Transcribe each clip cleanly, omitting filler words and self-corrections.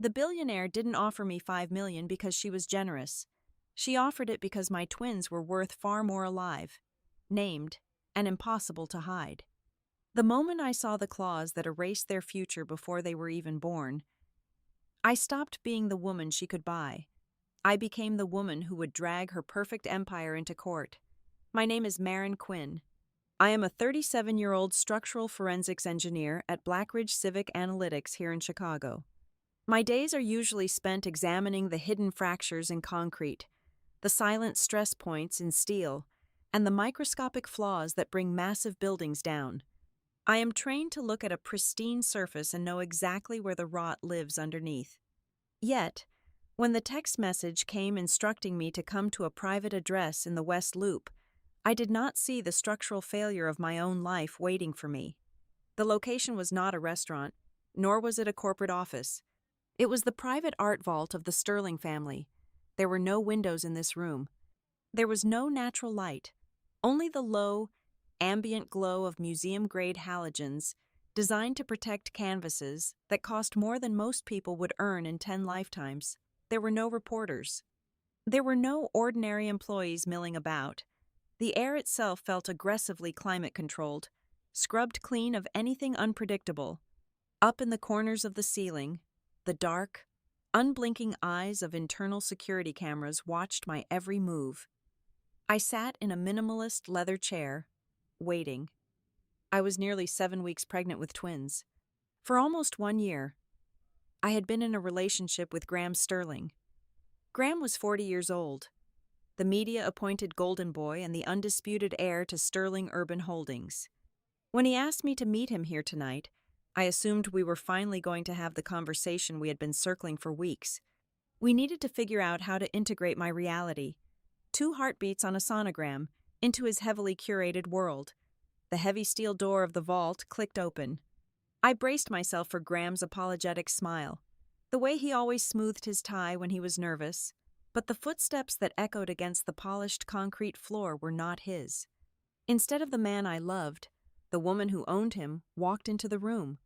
The billionaire didn't offer me $5 million because she was generous. She offered it because my twins were worth far more alive, named, and impossible to hide. The moment I saw the clause that erased their future before they were even born, I stopped being the woman she could buy. I became the woman who would drag her perfect empire into court. My name is Maren Quinn. I am a 37-year-old structural forensics engineer at Blackridge Civic Analytics here in Chicago. My days are usually spent examining the hidden fractures in concrete, the silent stress points in steel, and the microscopic flaws that bring massive buildings down. I am trained to look at a pristine surface and know exactly where the rot lives underneath. Yet, when the text message came instructing me to come to a private address in the West Loop, I did not see the structural failure of my own life waiting for me. The location was not a restaurant, nor was it a corporate office. It was the private art vault of the Sterling family. There were no windows in this room. There was no natural light, only the low, ambient glow of museum-grade halogens designed to protect canvases that cost more than most people would earn in 10 lifetimes. There were no reporters. There were no ordinary employees milling about. The air itself felt aggressively climate-controlled, scrubbed clean of anything unpredictable. Up in the corners of the ceiling, the dark, unblinking eyes of internal security cameras watched my every move. I sat in a minimalist leather chair, waiting. I was nearly 7 weeks pregnant with twins. For almost 1 year, I had been in a relationship with Graham Sterling. Graham was 40 years old, the media-appointed golden boy and the undisputed heir to Sterling Urban Holdings. When he asked me to meet him here tonight, I assumed we were finally going to have the conversation we had been circling for weeks. We needed to figure out how to integrate my reality, 2 heartbeats on a sonogram, into his heavily curated world. The heavy steel door of the vault clicked open. I braced myself for Graham's apologetic smile, the way he always smoothed his tie when he was nervous, but the footsteps that echoed against the polished concrete floor were not his. Instead of the man I loved, the woman who owned him walked into the room.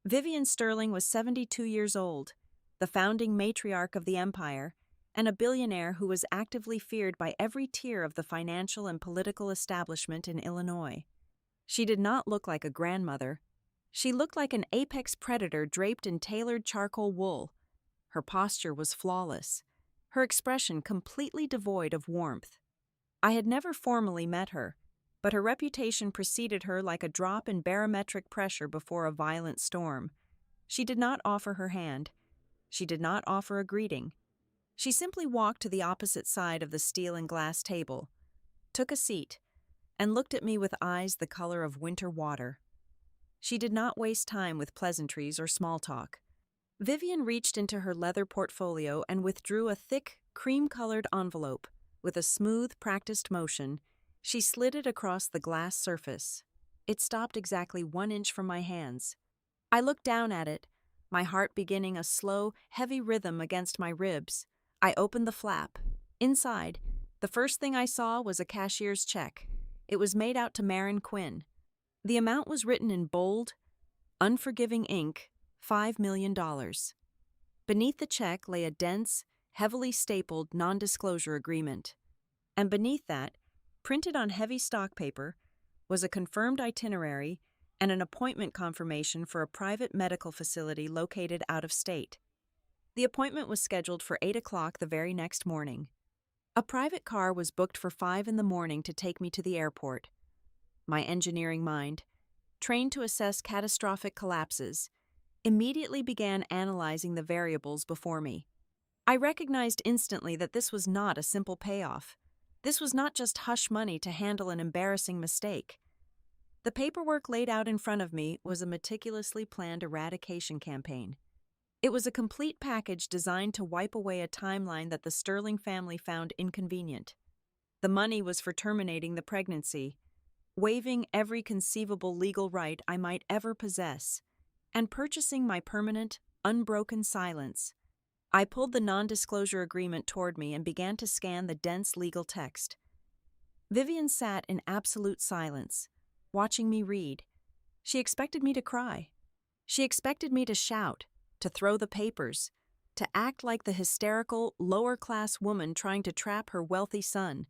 Vivian Sterling was 72 years old, the founding matriarch of the empire, and a billionaire who was actively feared by every tier of the financial and political establishment in Illinois. She did not look like a grandmother. She looked like an apex predator draped in tailored charcoal wool. Her posture was flawless, her expression completely devoid of warmth. I had never formally met her, but her reputation preceded her like a drop in barometric pressure before a violent storm. She did not offer her hand. She did not offer a greeting. She simply walked to the opposite side of the steel and glass table, took a seat, and looked at me with eyes the color of winter water. She did not waste time with pleasantries or small talk. Vivian reached into her leather portfolio and withdrew a thick, cream-colored envelope. With a smooth, practiced motion, she slid it across the glass surface. It stopped exactly 1 inch from my hands. I looked down at it, my heart beginning a slow, heavy rhythm against my ribs. I opened the flap. Inside, the first thing I saw was a cashier's check. It was made out to Maren Quinn. The amount was written in bold, unforgiving ink, $5 million. Beneath the check lay a dense, heavily stapled non-disclosure agreement. And beneath that, printed on heavy stock paper, was a confirmed itinerary and an appointment confirmation for a private medical facility located out of state. The appointment was scheduled for 8 o'clock the very next morning. A private car was booked for 5 in the morning to take me to the airport. My engineering mind, trained to assess catastrophic collapses, immediately began analyzing the variables before me. I recognized instantly that this was not a simple payoff. This was not just hush money to handle an embarrassing mistake. The paperwork laid out in front of me was a meticulously planned eradication campaign. It was a complete package designed to wipe away a timeline that the Sterling family found inconvenient. The money was for terminating the pregnancy, waiving every conceivable legal right I might ever possess, and purchasing my permanent, unbroken silence. I pulled the non-disclosure agreement toward me and began to scan the dense legal text. Vivian sat in absolute silence, watching me read. She expected me to cry. She expected me to shout, to throw the papers, to act like the hysterical, lower-class woman trying to trap her wealthy son.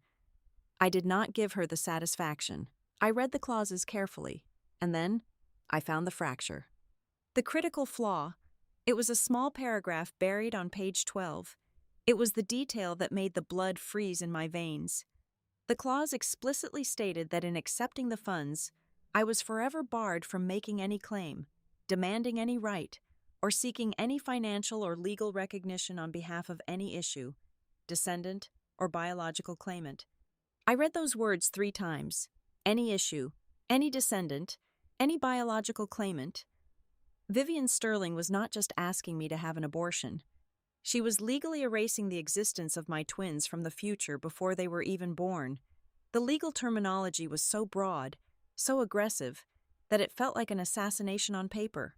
I did not give her the satisfaction. I read the clauses carefully, and then I found the fracture. The critical flaw. It was a small paragraph buried on page 12. It was the detail that made the blood freeze in my veins. The clause explicitly stated that in accepting the funds, I was forever barred from making any claim, demanding any right, or seeking any financial or legal recognition on behalf of any issue, descendant, or biological claimant. I read those words 3 times. Any issue, any descendant, any biological claimant. Vivian Sterling was not just asking me to have an abortion. She was legally erasing the existence of my twins from the future before they were even born. The legal terminology was so broad, so aggressive, that it felt like an assassination on paper.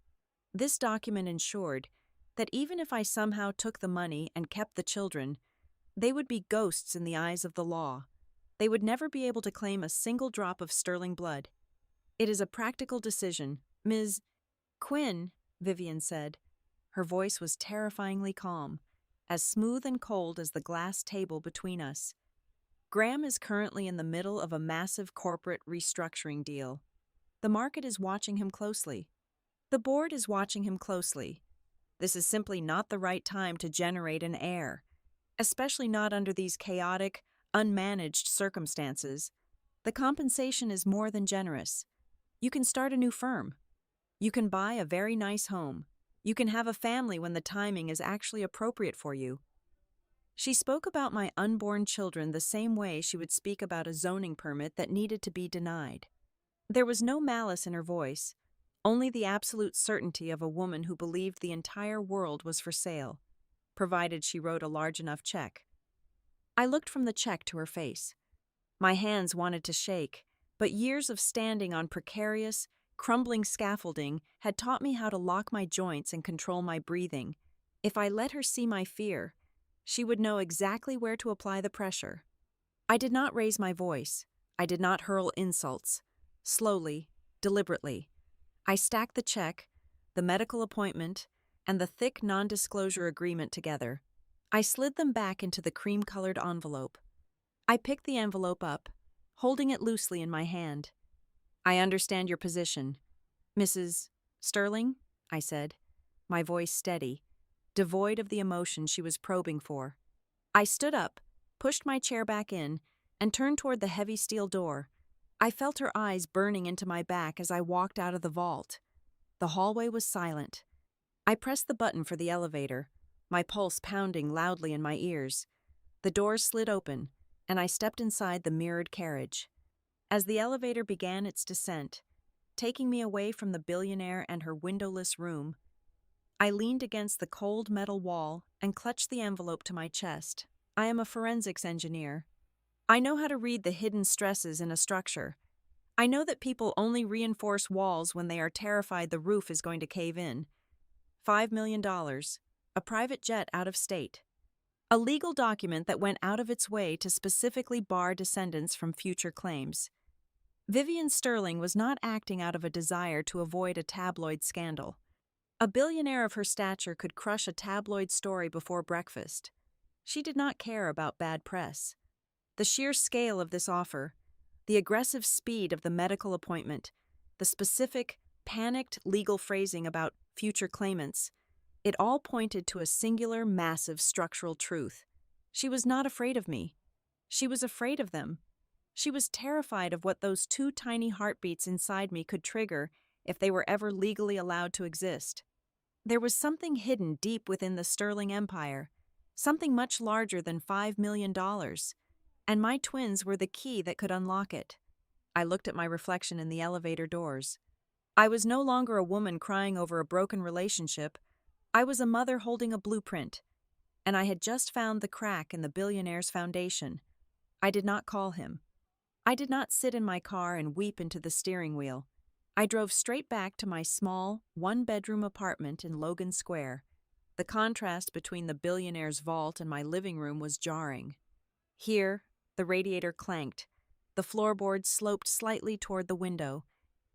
This document ensured that even if I somehow took the money and kept the children, they would be ghosts in the eyes of the law. They would never be able to claim a single drop of Sterling blood. It is a practical decision, Ms. Quinn, Vivian said. Her voice was terrifyingly calm, as smooth and cold as the glass table between us. Graham is currently in the middle of a massive corporate restructuring deal. The market is watching him closely. The board is watching him closely. This is simply not the right time to generate an heir, especially not under these chaotic, unmanaged circumstances. The compensation is more than generous. You can start a new firm. You can buy a very nice home. You can have a family when the timing is actually appropriate for you. She spoke about my unborn children the same way she would speak about a zoning permit that needed to be denied. There was no malice in her voice, only the absolute certainty of a woman who believed the entire world was for sale, provided she wrote a large enough check. I looked from the check to her face. My hands wanted to shake, but years of standing on precarious, crumbling scaffolding had taught me how to lock my joints and control my breathing. If I let her see my fear, she would know exactly where to apply the pressure. I did not raise my voice. I did not hurl insults. Slowly, deliberately, I stacked the check, the medical appointment, and the thick non-disclosure agreement together. I slid them back into the cream-colored envelope. I picked the envelope up, holding it loosely in my hand. I understand your position, Mrs. Sterling, I said, my voice steady, devoid of the emotion she was probing for. I stood up, pushed my chair back in, and turned toward the heavy steel door. I felt her eyes burning into my back as I walked out of the vault. The hallway was silent. I pressed the button for the elevator, my pulse pounding loudly in my ears. The doors slid open, and I stepped inside the mirrored carriage. As the elevator began its descent, taking me away from the billionaire and her windowless room, I leaned against the cold metal wall and clutched the envelope to my chest. I am a forensics engineer. I know how to read the hidden stresses in a structure. I know that people only reinforce walls when they are terrified the roof is going to cave in. $5 million, a private jet out of state. A legal document that went out of its way to specifically bar descendants from future claims. Vivian Sterling was not acting out of a desire to avoid a tabloid scandal. A billionaire of her stature could crush a tabloid story before breakfast. She did not care about bad press. The sheer scale of this offer, the aggressive speed of the medical appointment, the specific, panicked legal phrasing about future claimants, it all pointed to a singular, massive structural truth. She was not afraid of me. She was afraid of them. She was terrified of what those 2 tiny heartbeats inside me could trigger if they were ever legally allowed to exist. There was something hidden deep within the Sterling empire, something much larger than $5 million, and my twins were the key that could unlock it. I looked at my reflection in the elevator doors. I was no longer a woman crying over a broken relationship. I was a mother holding a blueprint, and I had just found the crack in the billionaire's foundation. I did not call him. I did not sit in my car and weep into the steering wheel. I drove straight back to my small, 1-bedroom apartment in Logan Square. The contrast between the billionaire's vault and my living room was jarring. Here, the radiator clanked, the floorboards sloped slightly toward the window,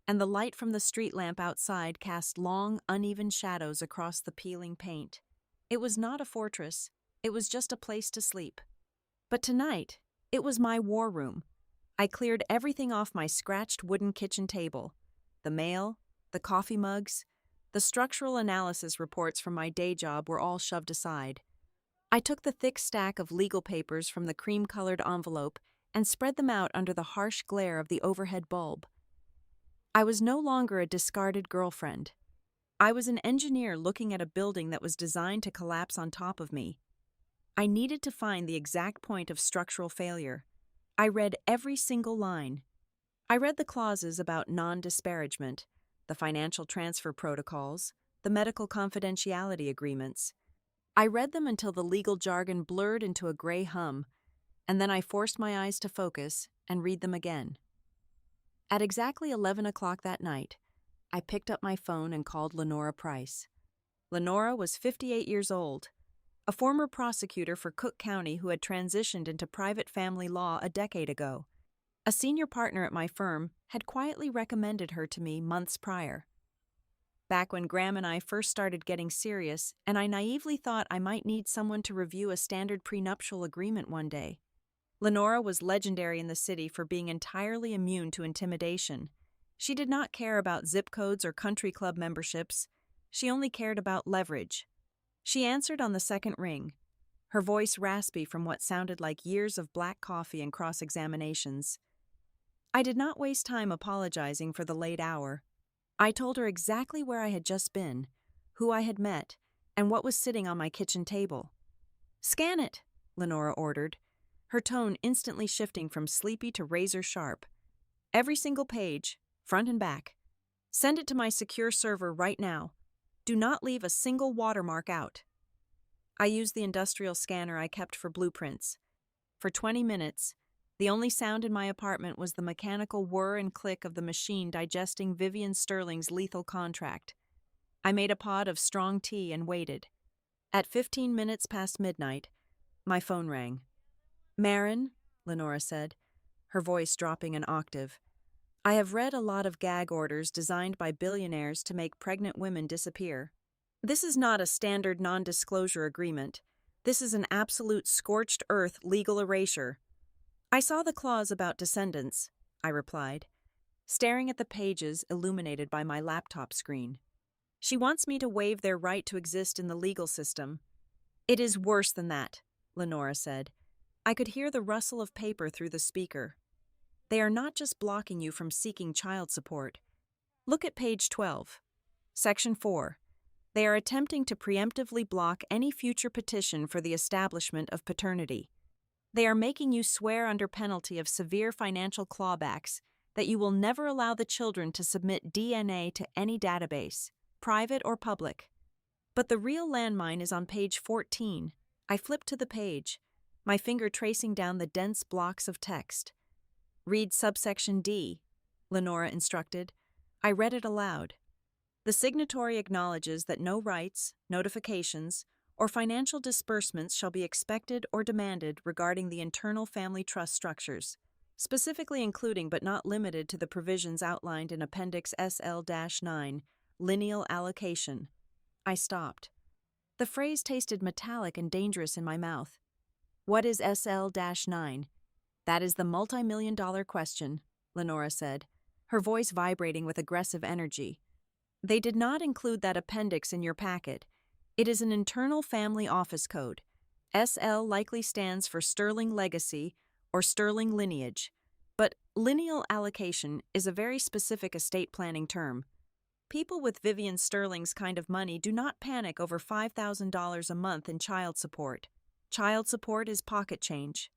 and the light from the street lamp outside cast long, uneven shadows across the peeling paint. It was not a fortress, it was just a place to sleep. But tonight, it was my war room. I cleared everything off my scratched wooden kitchen table. The mail, the coffee mugs, the structural analysis reports from my day job were all shoved aside. I took the thick stack of legal papers from the cream-colored envelope and spread them out under the harsh glare of the overhead bulb. I was no longer a discarded girlfriend. I was an engineer looking at a building that was designed to collapse on top of me. I needed to find the exact point of structural failure. I read every single line. I read the clauses about non-disparagement, the financial transfer protocols, the medical confidentiality agreements. I read them until the legal jargon blurred into a gray hum, and then I forced my eyes to focus and read them again. At exactly 11 o'clock that night, I picked up my phone and called Lenora Price. Lenora was 58 years old, a former prosecutor for Cook County who had transitioned into private family law a decade ago. A senior partner at my firm had quietly recommended her to me months prior. Back when Graham and I first started getting serious, and I naively thought I might need someone to review a standard prenuptial agreement one day. Lenora was legendary in the city for being entirely immune to intimidation. She did not care about zip codes or country club memberships. She only cared about leverage. She answered on the second ring, her voice raspy from what sounded like years of black coffee and cross-examinations. I did not waste time apologizing for the late hour. I told her exactly where I had just been, who I had met, and what was sitting on my kitchen table. "Scan it," Lenora ordered, her tone instantly shifting from sleepy to razor-sharp. "Every single page, front and back. Send it to my secure server right now. Do not leave a single watermark out." I used the industrial scanner I kept for blueprints. For 20 minutes, the only sound in my apartment was the mechanical whir and click of the machine digesting Vivian Sterling's lethal contract. I made a pot of strong tea and waited. At 15 minutes past midnight, my phone rang. "Marin," Lenora said, her voice dropping an octave. "I have read a lot of gag orders designed by billionaires to make pregnant women disappear. This is not a standard non-disclosure agreement. This is an absolute scorched earth legal erasure." "I saw the clause about descendants," I replied, staring at the pages illuminated by my laptop screen. "She wants me to waive their right to exist in the legal system." "It is worse than that," Lenora said. I could hear the rustle of paper through the speaker. "They are not just blocking you from seeking child support. Look at page 12. Section 4. They are attempting to preemptively block any future petition for the establishment of paternity. They are making you swear under penalty of severe financial clawbacks that you will never allow the children to submit DNA to any database, private or public." But the real landmine is on page 14. I flipped to the page, my finger tracing down the dense blocks of text. "Read subsection D," Lenora instructed. I read it aloud. "The signatory acknowledges that no rights, notifications, or financial disbursements shall be expected or demanded regarding the internal family trust structures, specifically including but not limited to the provisions outlined in Appendix SL-9, lineal allocation." I stopped. The phrase tasted metallic and dangerous in my mouth. "What is SL-9? "That is the multi-million-dollar question," Lenora said, her voice vibrating with aggressive energy. "They did not include that appendix in your packet. It is an internal family office code. SL likely stands for Sterling Legacy or Sterling Lineage, but lineal allocation is a very specific estate planning term. People with Vivian Sterling's kind of money do not panic over $5,000 a month in child support. Child support is pocket change."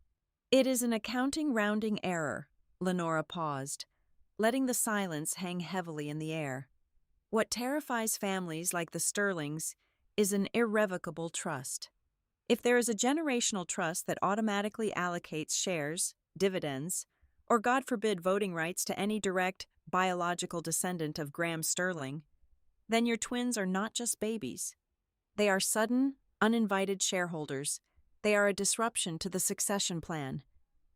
"It is an accounting rounding error," Lenora paused, letting the silence hang heavily in the air. "What terrifies families like the Sterlings is an irrevocable trust. If there is a generational trust that automatically allocates shares, dividends, or God forbid voting rights to any direct, biological descendant of Graham Sterling, then your twins are not just babies. They are sudden, uninvited shareholders. They are a disruption to the succession plan.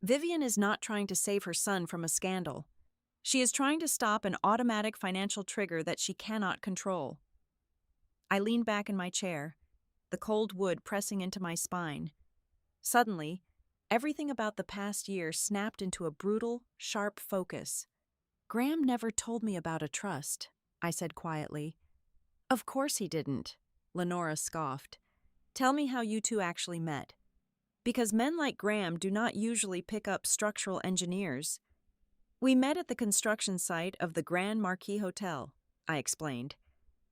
Vivian is not trying to save her son from a scandal. She is trying to stop an automatic financial trigger that she cannot control." I leaned back in my chair. the cold wood pressing into my spine. Suddenly, everything about the past year snapped into a brutal, sharp focus. "Graham never told me about a trust," I said quietly. "Of course he didn't," Lenora scoffed. "Tell me how you two actually met. Because men like Graham do not usually pick up structural engineers." "We met at the construction site of the Grand Marquis Hotel," I explained,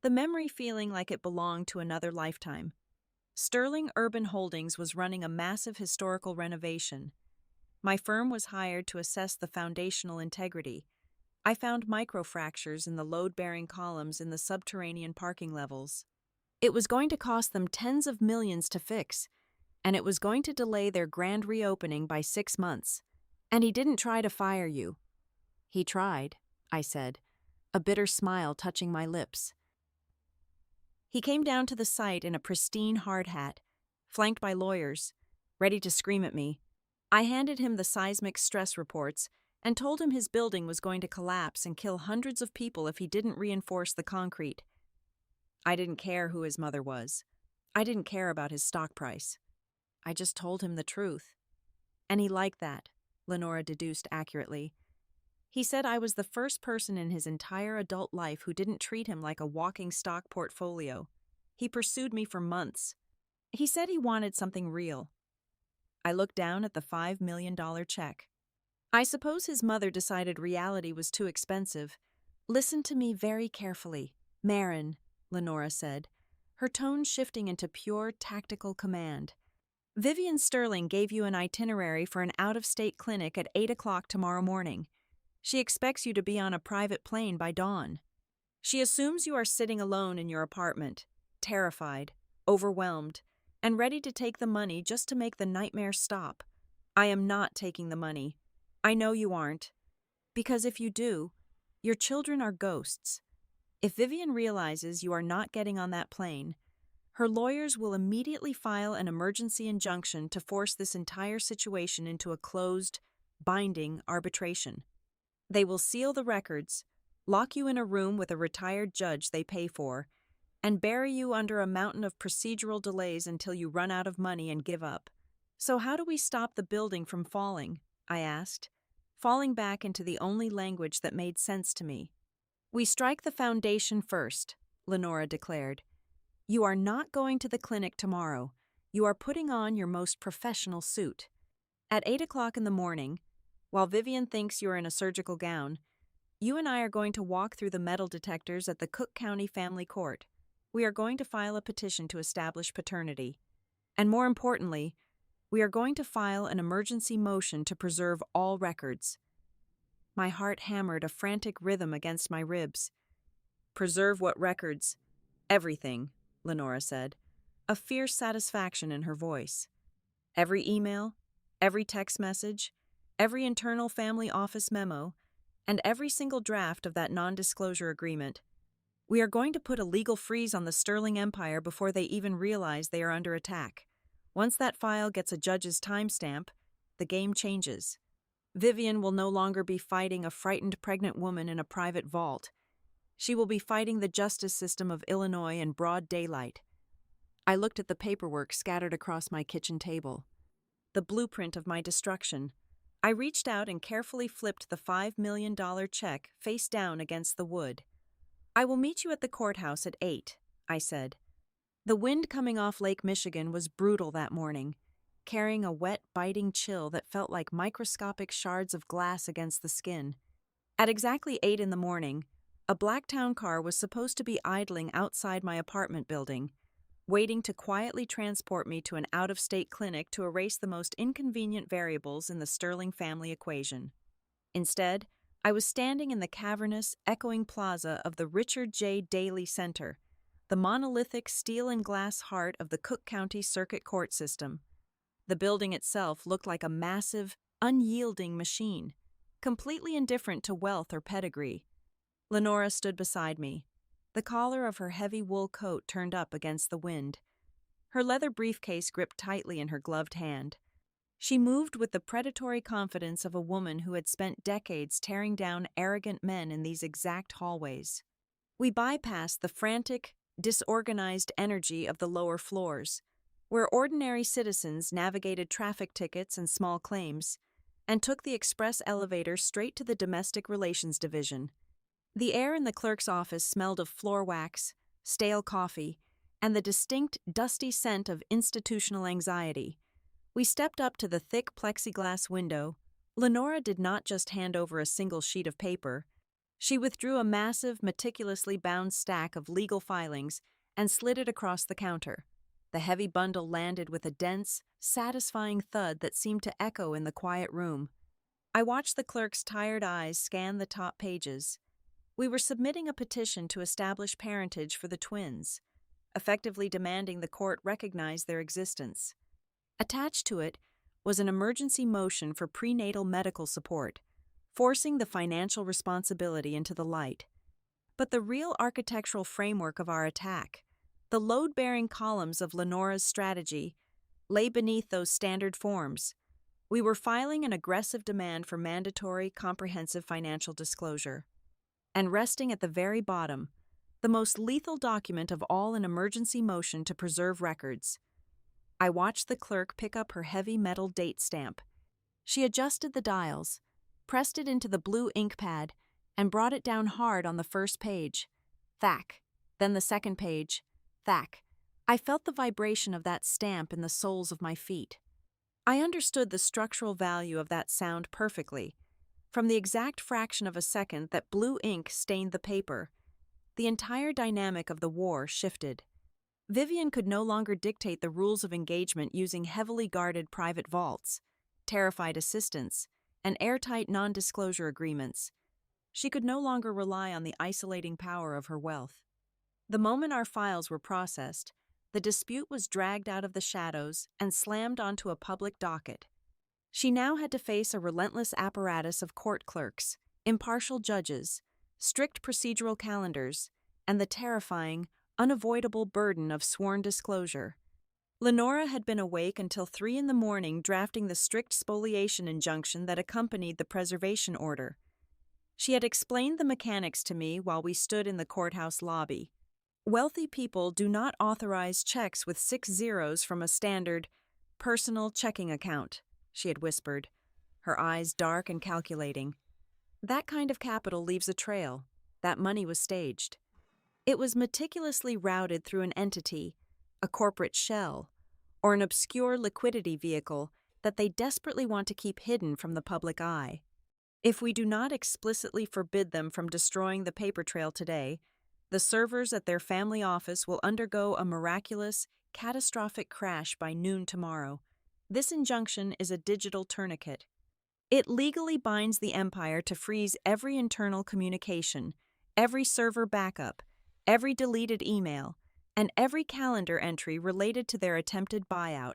the memory feeling like it belonged to another lifetime. Sterling Urban Holdings was running a massive historical renovation. My firm was hired to assess the foundational integrity. I found microfractures in the load-bearing columns in the subterranean parking levels. It was going to cost them tens of millions to fix, and it was going to delay their grand reopening by 6 months. "And he didn't try to fire you." "He tried," I said, a bitter smile touching my lips. "He came down to the site in a pristine hard hat, flanked by lawyers, ready to scream at me. I handed him the seismic stress reports and told him his building was going to collapse and kill hundreds of people if he didn't reinforce the concrete. I didn't care who his mother was. I didn't care about his stock price. I just told him the truth. And he liked that," Lenora deduced accurately. "He said I was the first person in his entire adult life who didn't treat him like a walking stock portfolio. He pursued me for months. He said he wanted something real." I looked down at the $5 million check. "I suppose his mother decided reality was too expensive." "Listen to me very carefully, Marin," Lenora said, her tone shifting into pure tactical command. "Vivian Sterling gave you an itinerary for an out-of-state clinic at 8 o'clock tomorrow morning. She expects you to be on a private plane by dawn. She assumes you are sitting alone in your apartment, terrified, overwhelmed, and ready to take the money just to make the nightmare stop. I am not taking the money. I know you aren't. Because if you do, your children are ghosts. If Vivian realizes you are not getting on that plane, her lawyers will immediately file an emergency injunction to force this entire situation into a closed, binding arbitration. They will seal the records, lock you in a room with a retired judge they pay for, and bury you under a mountain of procedural delays until you run out of money and give up." "So how do we stop the building from falling?" I asked, falling back into the only language that made sense to me. "We strike the foundation first," Lenora declared. "You are not going to the clinic tomorrow. You are putting on your most professional suit. At 8 o'clock in the morning, while Vivian thinks you're in a surgical gown, you and I are going to walk through the metal detectors at the Cook County Family Court. We are going to file a petition to establish paternity. And more importantly, we are going to file an emergency motion to preserve all records." My heart hammered a frantic rhythm against my ribs. "Preserve what records?" "Everything," Lenora said, a fierce satisfaction in her voice. "Every email, every text message, every internal family office memo, and every single draft of that non-disclosure agreement. We are going to put a legal freeze on the Sterling Empire before they even realize they are under attack. Once that file gets a judge's timestamp, the game changes. Vivian will no longer be fighting a frightened pregnant woman in a private vault. She will be fighting the justice system of Illinois in broad daylight." I looked at the paperwork scattered across my kitchen table. The blueprint of my destruction. I reached out and carefully flipped the $5 million check face down against the wood. "I will meet you at the courthouse at 8, I said. The wind coming off Lake Michigan was brutal that morning, carrying a wet, biting chill that felt like microscopic shards of glass against the skin. At exactly 8 in the morning, a black town car was supposed to be idling outside my apartment building, waiting to quietly transport me to an out-of-state clinic to erase the most inconvenient variables in the Sterling family equation. Instead, I was standing in the cavernous, echoing plaza of the Richard J. Daley Center, the monolithic steel and glass heart of the Cook County Circuit Court system. The building itself looked like a massive, unyielding machine, completely indifferent to wealth or pedigree. Lenora stood beside me, the collar of her heavy wool coat turned up against the wind. Her leather briefcase gripped tightly in her gloved hand. She moved with the predatory confidence of a woman who had spent decades tearing down arrogant men in these exact hallways. We bypassed the frantic, disorganized energy of the lower floors, where ordinary citizens navigated traffic tickets and small claims, and took the express elevator straight to the Domestic Relations Division. The air in the clerk's office smelled of floor wax, stale coffee, and the distinct, dusty scent of institutional anxiety. We stepped up to the thick plexiglass window. Lenora did not just hand over a single sheet of paper. She withdrew a massive, meticulously bound stack of legal filings and slid it across the counter. The heavy bundle landed with a dense, satisfying thud that seemed to echo in the quiet room. I watched the clerk's tired eyes scan the top pages. We were submitting a petition to establish parentage for the twins, effectively demanding the court recognize their existence. Attached to it was an emergency motion for prenatal medical support, forcing the financial responsibility into the light. But the real architectural framework of our attack, the load-bearing columns of Lenora's strategy, lay beneath those standard forms. We were filing an aggressive demand for mandatory, comprehensive financial disclosure. And resting at the very bottom, the most lethal document of all, an emergency motion to preserve records. I watched the clerk pick up her heavy metal date stamp. She adjusted the dials, pressed it into the blue ink pad, and brought it down hard on the first page. Thack. Then the second page. Thack. I felt the vibration of that stamp in the soles of my feet. I understood the structural value of that sound perfectly. From the exact fraction of a second that blue ink stained the paper, the entire dynamic of the war shifted. Vivian could no longer dictate the rules of engagement using heavily guarded private vaults, terrified assistants, and airtight non-disclosure agreements. She could no longer rely on the isolating power of her wealth. The moment our files were processed, the dispute was dragged out of the shadows and slammed onto a public docket. She now had to face a relentless apparatus of court clerks, impartial judges, strict procedural calendars, and the terrifying, unavoidable burden of sworn disclosure. Lenora had been awake until 3 a.m. drafting the strict spoliation injunction that accompanied the preservation order. She had explained the mechanics to me while we stood in the courthouse lobby. Wealthy people do not authorize checks with 6 zeros from a standard, personal checking account, she had whispered, her eyes dark and calculating. That kind of capital leaves a trail. That money was staged. It was meticulously routed through an entity, a corporate shell, or an obscure liquidity vehicle that they desperately want to keep hidden from the public eye. If we do not explicitly forbid them from destroying the paper trail today, the servers at their family office will undergo a miraculous, catastrophic crash by noon tomorrow. This injunction is a digital tourniquet. It legally binds the empire to freeze every internal communication, every server backup, every deleted email, and every calendar entry related to their attempted buyout.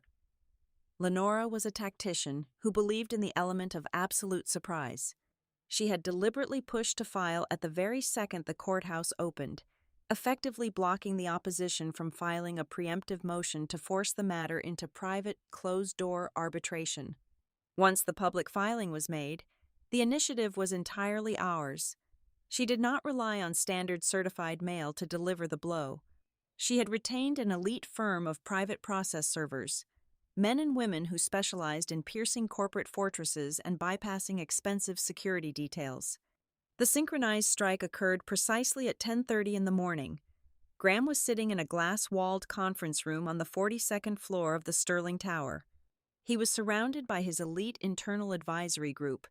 Lenora was a tactician who believed in the element of absolute surprise. She had deliberately pushed to file at the very second the courthouse opened, effectively blocking the opposition from filing a preemptive motion to force the matter into private, closed-door arbitration. Once the public filing was made, the initiative was entirely ours. She did not rely on standard certified mail to deliver the blow. She had retained an elite firm of private process servers, men and women who specialized in piercing corporate fortresses and bypassing expensive security details. The synchronized strike occurred precisely at 10:30 in the morning. Graham was sitting in a glass-walled conference room on the 42nd floor of the Sterling Tower. He was surrounded by his elite internal advisory group,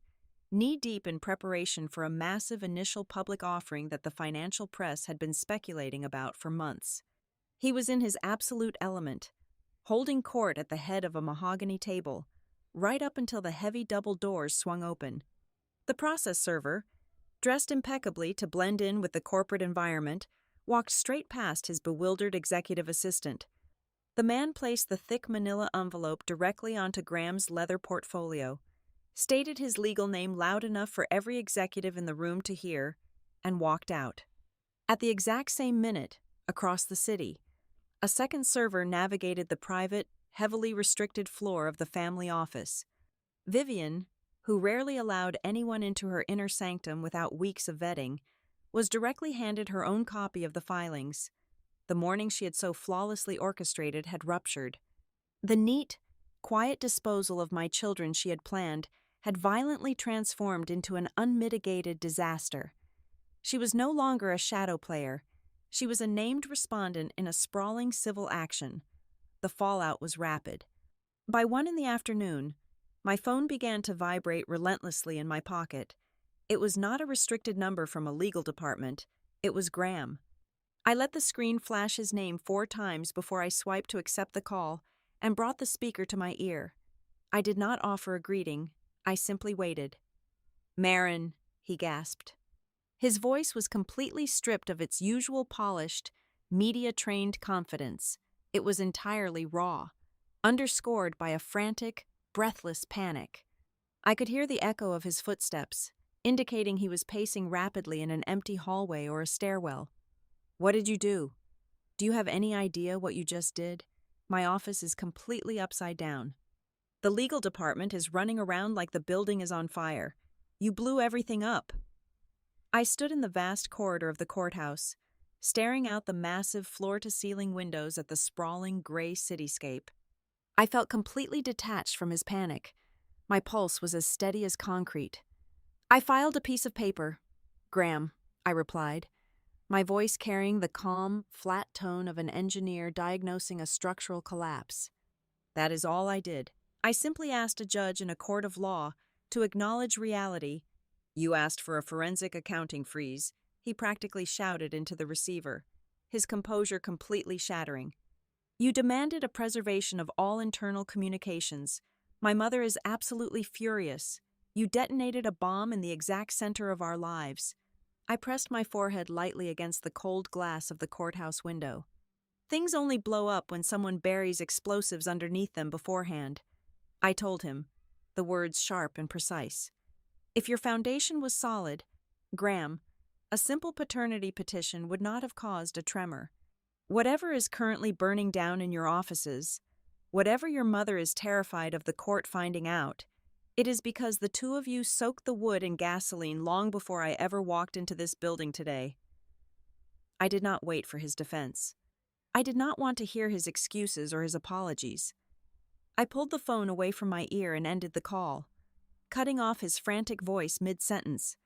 knee-deep in preparation for a massive initial public offering that the financial press had been speculating about for months. He was in his absolute element, holding court at the head of a mahogany table, right up until the heavy double doors swung open. The process server, dressed impeccably to blend in with the corporate environment, walked straight past his bewildered executive assistant. The man placed the thick manila envelope directly onto Graham's leather portfolio, stated his legal name loud enough for every executive in the room to hear, and walked out. At the exact same minute, across the city, a second server navigated the private, heavily restricted floor of the family office. Vivian, who rarely allowed anyone into her inner sanctum without weeks of vetting, was directly handed her own copy of the filings. The morning she had so flawlessly orchestrated had ruptured. The neat, quiet disposal of my children she had planned had violently transformed into an unmitigated disaster. She was no longer a shadow player. She was a named respondent in a sprawling civil action. The fallout was rapid. By 1 in the afternoon, my phone began to vibrate relentlessly in my pocket. It was not a restricted number from a legal department. It was Graham. I let the screen flash his name 4 times before I swiped to accept the call and brought the speaker to my ear. I did not offer a greeting. I simply waited. "Marin," he gasped. His voice was completely stripped of its usual polished, media-trained confidence. It was entirely raw, underscored by a frantic, breathless panic. I could hear the echo of his footsteps, indicating he was pacing rapidly in an empty hallway or a stairwell. "What did you do? Do you have any idea what you just did? My office is completely upside down. The legal department is running around like the building is on fire. You blew everything up." I stood in the vast corridor of the courthouse, staring out the massive floor-to-ceiling windows at the sprawling gray cityscape. I felt completely detached from his panic. My pulse was as steady as concrete. "I filed a piece of paper, Graham," I replied, my voice carrying the calm, flat tone of an engineer diagnosing a structural collapse. "That is all I did. I simply asked a judge in a court of law to acknowledge reality." "You asked for a forensic accounting freeze," he practically shouted into the receiver, his composure completely shattering. "You demanded a preservation of all internal communications. My mother is absolutely furious. You detonated a bomb in the exact center of our lives." I pressed my forehead lightly against the cold glass of the courthouse window. "Things only blow up when someone buries explosives underneath them beforehand," I told him, the words sharp and precise. "If your foundation was solid, Graham, a simple paternity petition would not have caused a tremor. Whatever is currently burning down in your offices, whatever your mother is terrified of the court finding out, it is because the two of you soaked the wood in gasoline long before I ever walked into this building today." I did not wait for his defense. I did not want to hear his excuses or his apologies. I pulled the phone away from my ear and ended the call, cutting off his frantic voice mid-sentence.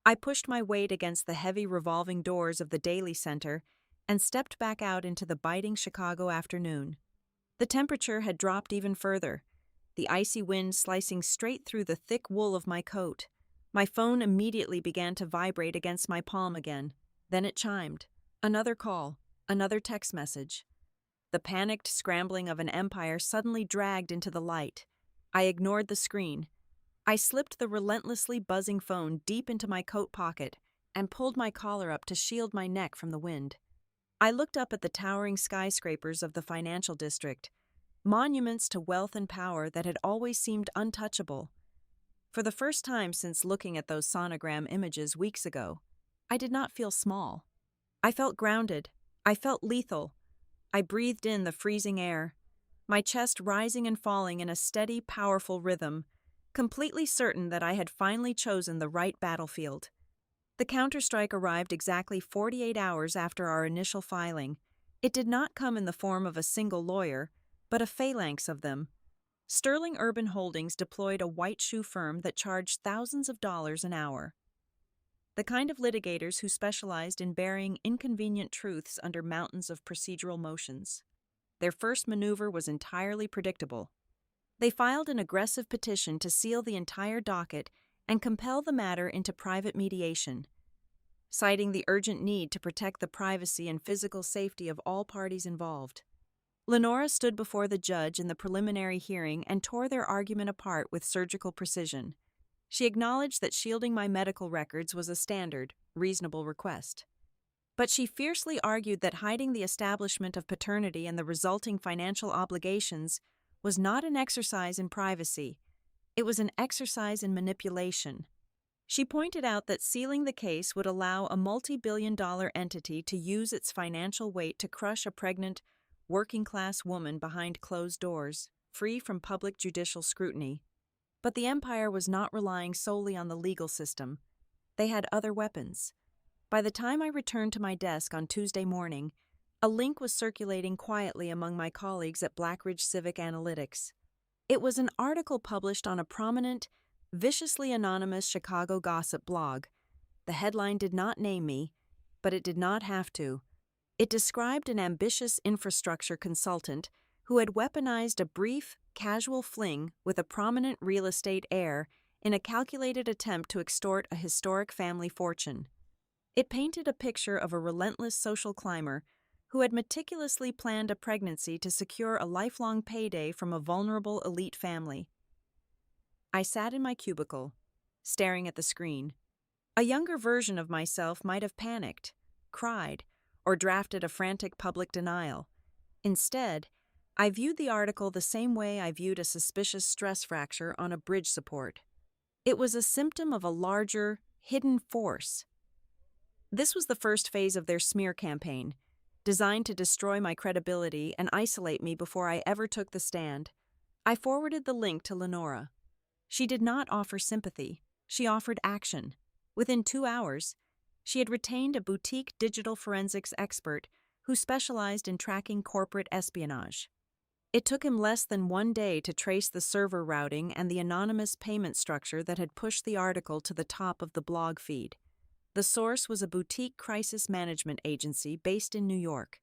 I pushed my weight against the heavy revolving doors of the Daily Center and stepped back out into the biting Chicago afternoon. The temperature had dropped even further, the icy wind slicing straight through the thick wool of my coat. My phone immediately began to vibrate against my palm again. Then it chimed. Another call, another text message. The panicked scrambling of an empire suddenly dragged into the light. I ignored the screen. I slipped the relentlessly buzzing phone deep into my coat pocket and pulled my collar up to shield my neck from the wind. I looked up at the towering skyscrapers of the financial district, monuments to wealth and power that had always seemed untouchable. For the first time since looking at those sonogram images weeks ago, I did not feel small. I felt grounded. I felt lethal. I breathed in the freezing air, my chest rising and falling in a steady, powerful rhythm, completely certain that I had finally chosen the right battlefield. The counterstrike arrived exactly 48 hours after our initial filing. It did not come in the form of a single lawyer, but a phalanx of them. Sterling Urban Holdings deployed a white shoe firm that charged thousands of dollars an hour. The kind of litigators who specialized in burying inconvenient truths under mountains of procedural motions. Their first maneuver was entirely predictable. They filed an aggressive petition to seal the entire docket and compel the matter into private mediation, citing the urgent need to protect the privacy and physical safety of all parties involved. Lenora stood before the judge in the preliminary hearing and tore their argument apart with surgical precision. She acknowledged that shielding my medical records was a standard, reasonable request. But she fiercely argued that hiding the establishment of paternity and the resulting financial obligations was not an exercise in privacy. It was an exercise in manipulation. She pointed out that sealing the case would allow a multi-billion-dollar entity to use its financial weight to crush a pregnant, working-class woman behind closed doors, free from public judicial scrutiny. But the empire was not relying solely on the legal system. They had other weapons. By the time I returned to my desk on Tuesday morning, A link was circulating quietly among my colleagues at Blackridge Civic Analytics. It was an article published on a prominent, viciously anonymous Chicago gossip blog. The headline did not name me, but it did not have to. It described an ambitious infrastructure consultant who had weaponized a brief, casual fling with a prominent real estate heir in a calculated attempt to extort a historic family fortune. It painted a picture of a relentless social climber who had meticulously planned a pregnancy to secure a lifelong payday from a vulnerable elite family. I sat in my cubicle, staring at the screen. A younger version of myself might have panicked, cried, or drafted a frantic public denial. Instead, I viewed the article the same way I viewed a suspicious stress fracture on a bridge support. It was a symptom of a larger, hidden force. This was the first phase of their smear campaign, designed to destroy my credibility and isolate me before I ever took the stand. I forwarded the link to Lenora. She did not offer sympathy. She offered action. Within 2 hours, she had retained a boutique digital forensics expert who specialized in tracking corporate espionage. It took him less than 1 day to trace the server routing and the anonymous payment structure that had pushed the article to the top of the blog feed. The source was a boutique crisis management agency based in New York.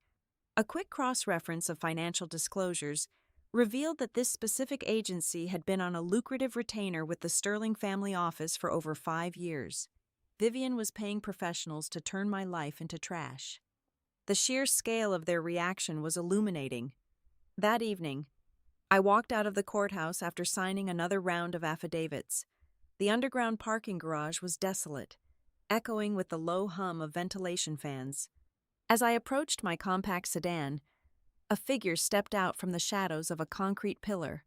A quick cross-reference of financial disclosures revealed that this specific agency had been on a lucrative retainer with the Sterling family office for over 5 years. Vivian was paying professionals to turn my life into trash. The sheer scale of their reaction was illuminating. That evening, I walked out of the courthouse after signing another round of affidavits. The underground parking garage was desolate, echoing with the low hum of ventilation fans. As I approached my compact sedan, a figure stepped out from the shadows of a concrete pillar.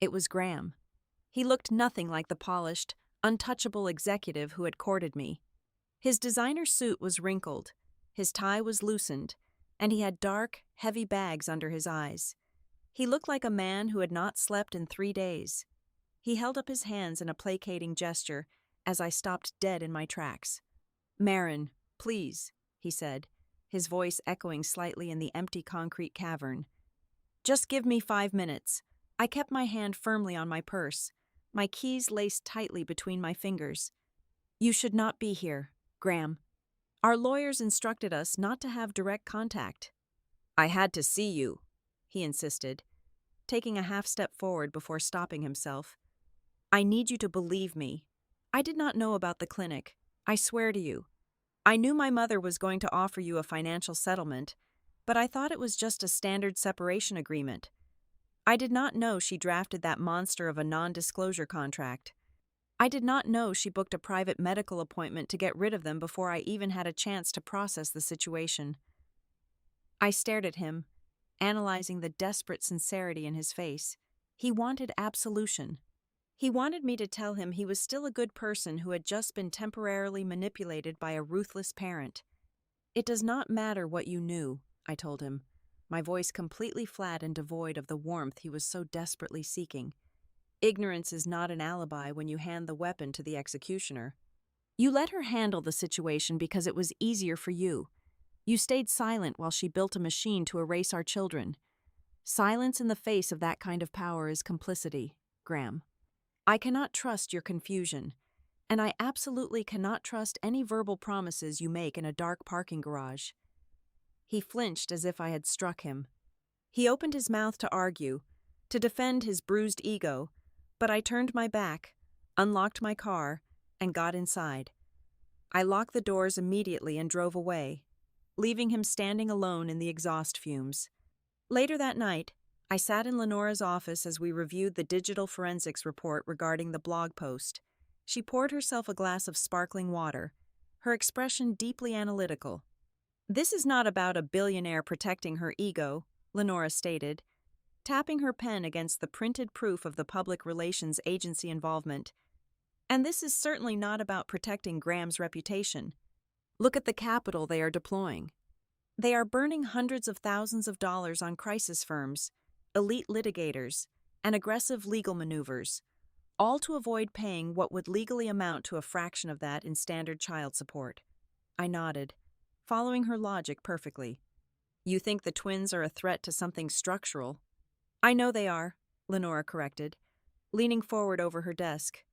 It was Graham. He looked nothing like the polished, untouchable executive who had courted me. His designer suit was wrinkled, his tie was loosened, and he had dark, heavy bags under his eyes. He looked like a man who had not slept in 3 days. He held up his hands in a placating gesture as I stopped dead in my tracks. "Marin, please," he said, his voice echoing slightly in the empty concrete cavern. "Just give me 5 minutes." I kept my hand firmly on my purse, my keys laced tightly between my fingers. "You should not be here, Graham. Our lawyers instructed us not to have direct contact." "I had to see you," he insisted, taking a half step forward before stopping himself. "I need you to believe me. I did not know about the clinic. I swear to you. I knew my mother was going to offer you a financial settlement, but I thought it was just a standard separation agreement. I did not know she drafted that monster of a non-disclosure contract. I did not know she booked a private medical appointment to get rid of them before I even had a chance to process the situation." I stared at him, analyzing the desperate sincerity in his face. He wanted absolution. He wanted me to tell him he was still a good person who had just been temporarily manipulated by a ruthless parent. "It does not matter what you knew," I told him, my voice completely flat and devoid of the warmth he was so desperately seeking. "Ignorance is not an alibi when you hand the weapon to the executioner. You let her handle the situation because it was easier for you. You stayed silent while she built a machine to erase our children. Silence in the face of that kind of power is complicity, Graham. I cannot trust your confusion, and I absolutely cannot trust any verbal promises you make in a dark parking garage." He flinched as if I had struck him. He opened his mouth to argue, to defend his bruised ego, but I turned my back, unlocked my car, and got inside. I locked the doors immediately and drove away, leaving him standing alone in the exhaust fumes. Later that night, I sat in Lenora's office as we reviewed the digital forensics report regarding the blog post. She poured herself a glass of sparkling water, her expression deeply analytical. "This is not about a billionaire protecting her ego," Lenora stated, tapping her pen against the printed proof of the public relations agency involvement. "And this is certainly not about protecting Graham's reputation. Look at the capital they are deploying. They are burning hundreds of thousands of dollars on crisis firms, elite litigators, and aggressive legal maneuvers, all to avoid paying what would legally amount to a fraction of that in standard child support." I nodded, following her logic perfectly. You think the twins are a threat to something structural. I know they are, Lenora corrected, leaning forward over her desk.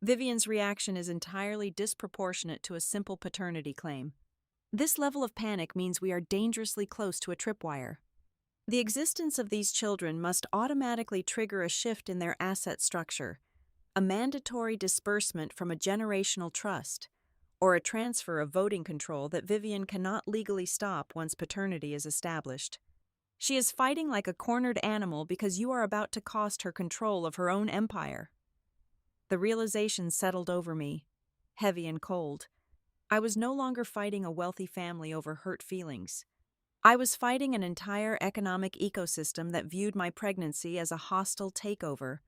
Vivian's reaction is entirely disproportionate to a simple paternity claim. This level of panic means we are dangerously close to a tripwire. The existence of these children must automatically trigger a shift in their asset structure, a mandatory disbursement from a generational trust, or a transfer of voting control that Vivian cannot legally stop once paternity is established. She is fighting like a cornered animal because you are about to cost her control of her own empire. The realization settled over me, heavy and cold. I was no longer fighting a wealthy family over hurt feelings. I was fighting an entire economic ecosystem that viewed my pregnancy as a hostile takeover.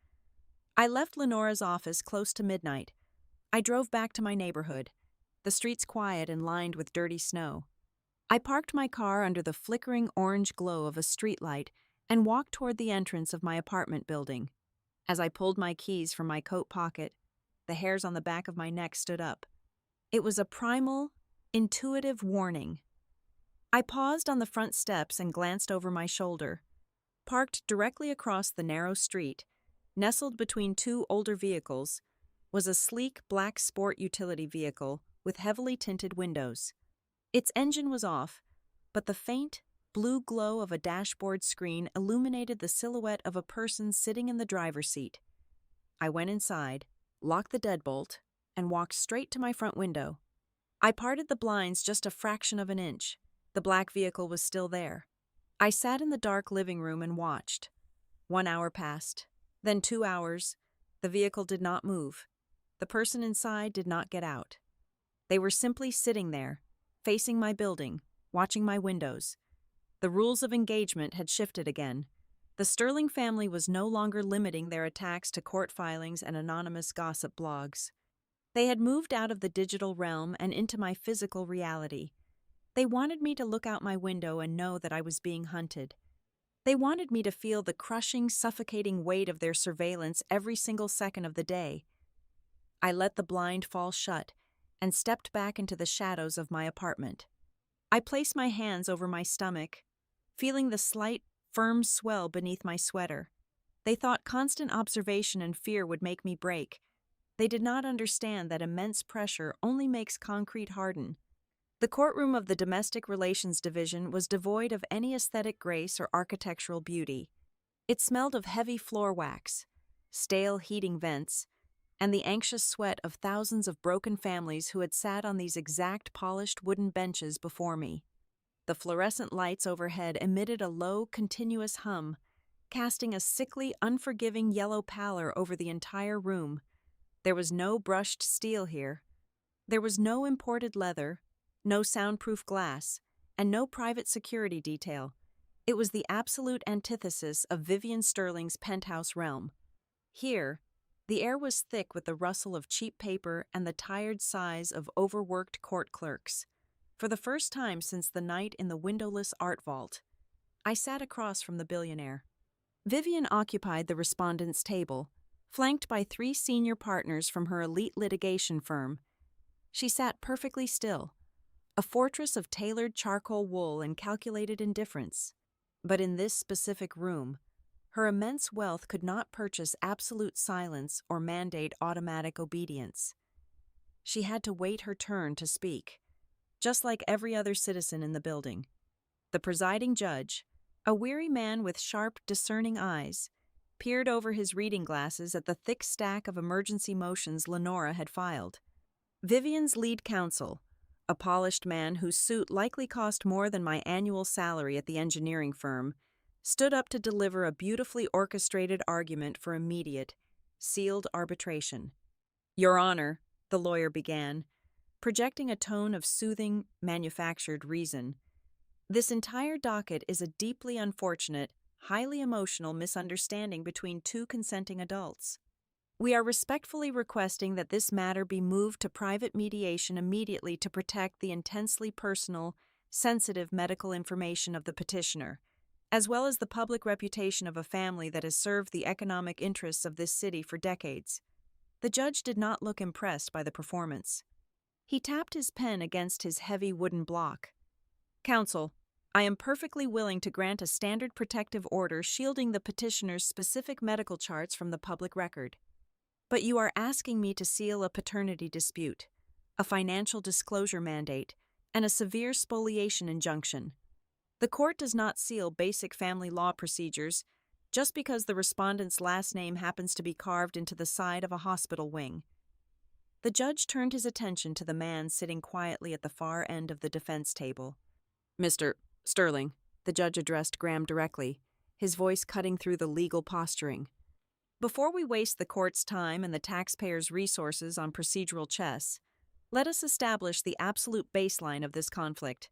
I left Lenora's office close to midnight. I drove back to my neighborhood, the streets quiet and lined with dirty snow. I parked my car under the flickering orange glow of a streetlight and walked toward the entrance of my apartment building. As I pulled my keys from my coat pocket, the hairs on the back of my neck stood up. It was a primal, intuitive warning. I paused on the front steps and glanced over my shoulder. Parked directly across the narrow street, nestled between two older vehicles, was a sleek black sport utility vehicle with heavily tinted windows. Its engine was off, but the faint, blue glow of a dashboard screen illuminated the silhouette of a person sitting in the driver's seat. I went inside, locked the deadbolt, and walked straight to my front window. I parted the blinds just a fraction of an inch. The black vehicle was still there. I sat in the dark living room and watched. 1 hour passed, then 2 hours. The vehicle did not move. The person inside did not get out. They were simply sitting there, facing my building, watching my windows. The rules of engagement had shifted again. The Sterling family was no longer limiting their attacks to court filings and anonymous gossip blogs. They had moved out of the digital realm and into my physical reality. They wanted me to look out my window and know that I was being hunted. They wanted me to feel the crushing, suffocating weight of their surveillance every single second of the day. I let the blind fall shut and stepped back into the shadows of my apartment. I placed my hands over my stomach, feeling the slight, firm swell beneath my sweater. They thought constant observation and fear would make me break. They did not understand that immense pressure only makes concrete harden. The courtroom of the Domestic Relations Division was devoid of any aesthetic grace or architectural beauty. It smelled of heavy floor wax, stale heating vents, and the anxious sweat of thousands of broken families who had sat on these exact polished wooden benches before me. The fluorescent lights overhead emitted a low, continuous hum, casting a sickly, unforgiving yellow pallor over the entire room. There was no brushed steel here. There was no imported leather, no soundproof glass, and no private security detail. It was the absolute antithesis of Vivian Sterling's penthouse realm. Here, the air was thick with the rustle of cheap paper and the tired sighs of overworked court clerks. For the first time since the night in the windowless art vault, I sat across from the billionaire. Vivian occupied the respondent's table, flanked by 3 senior partners from her elite litigation firm. She sat perfectly still, a fortress of tailored charcoal wool and calculated indifference. But in this specific room, her immense wealth could not purchase absolute silence or mandate automatic obedience. She had to wait her turn to speak, just like every other citizen in the building. The presiding judge, a weary man with sharp, discerning eyes, peered over his reading glasses at the thick stack of emergency motions Lenora had filed. Vivian's lead counsel, a polished man whose suit likely cost more than my annual salary at the engineering firm, stood up to deliver a beautifully orchestrated argument for immediate, sealed arbitration. "Your Honor," the lawyer began, projecting a tone of soothing, manufactured reason, "this entire docket is a deeply unfortunate, highly emotional misunderstanding between 2 consenting adults. We are respectfully requesting that this matter be moved to private mediation immediately to protect the intensely personal, sensitive medical information of the petitioner, as well as the public reputation of a family that has served the economic interests of this city for decades." The judge did not look impressed by the performance. He tapped his pen against his heavy wooden block. "Counsel, I am perfectly willing to grant a standard protective order shielding the petitioner's specific medical charts from the public record. But you are asking me to seal a paternity dispute, a financial disclosure mandate, and a severe spoliation injunction. The court does not seal basic family law procedures just because the respondent's last name happens to be carved into the side of a hospital wing. The judge turned his attention to the man sitting quietly at the far end of the defense table. Mr. Sterling, the judge addressed Graham directly, his voice cutting through the legal posturing. Before we waste the court's time and the taxpayers' resources on procedural chess, let us establish the absolute baseline of this conflict.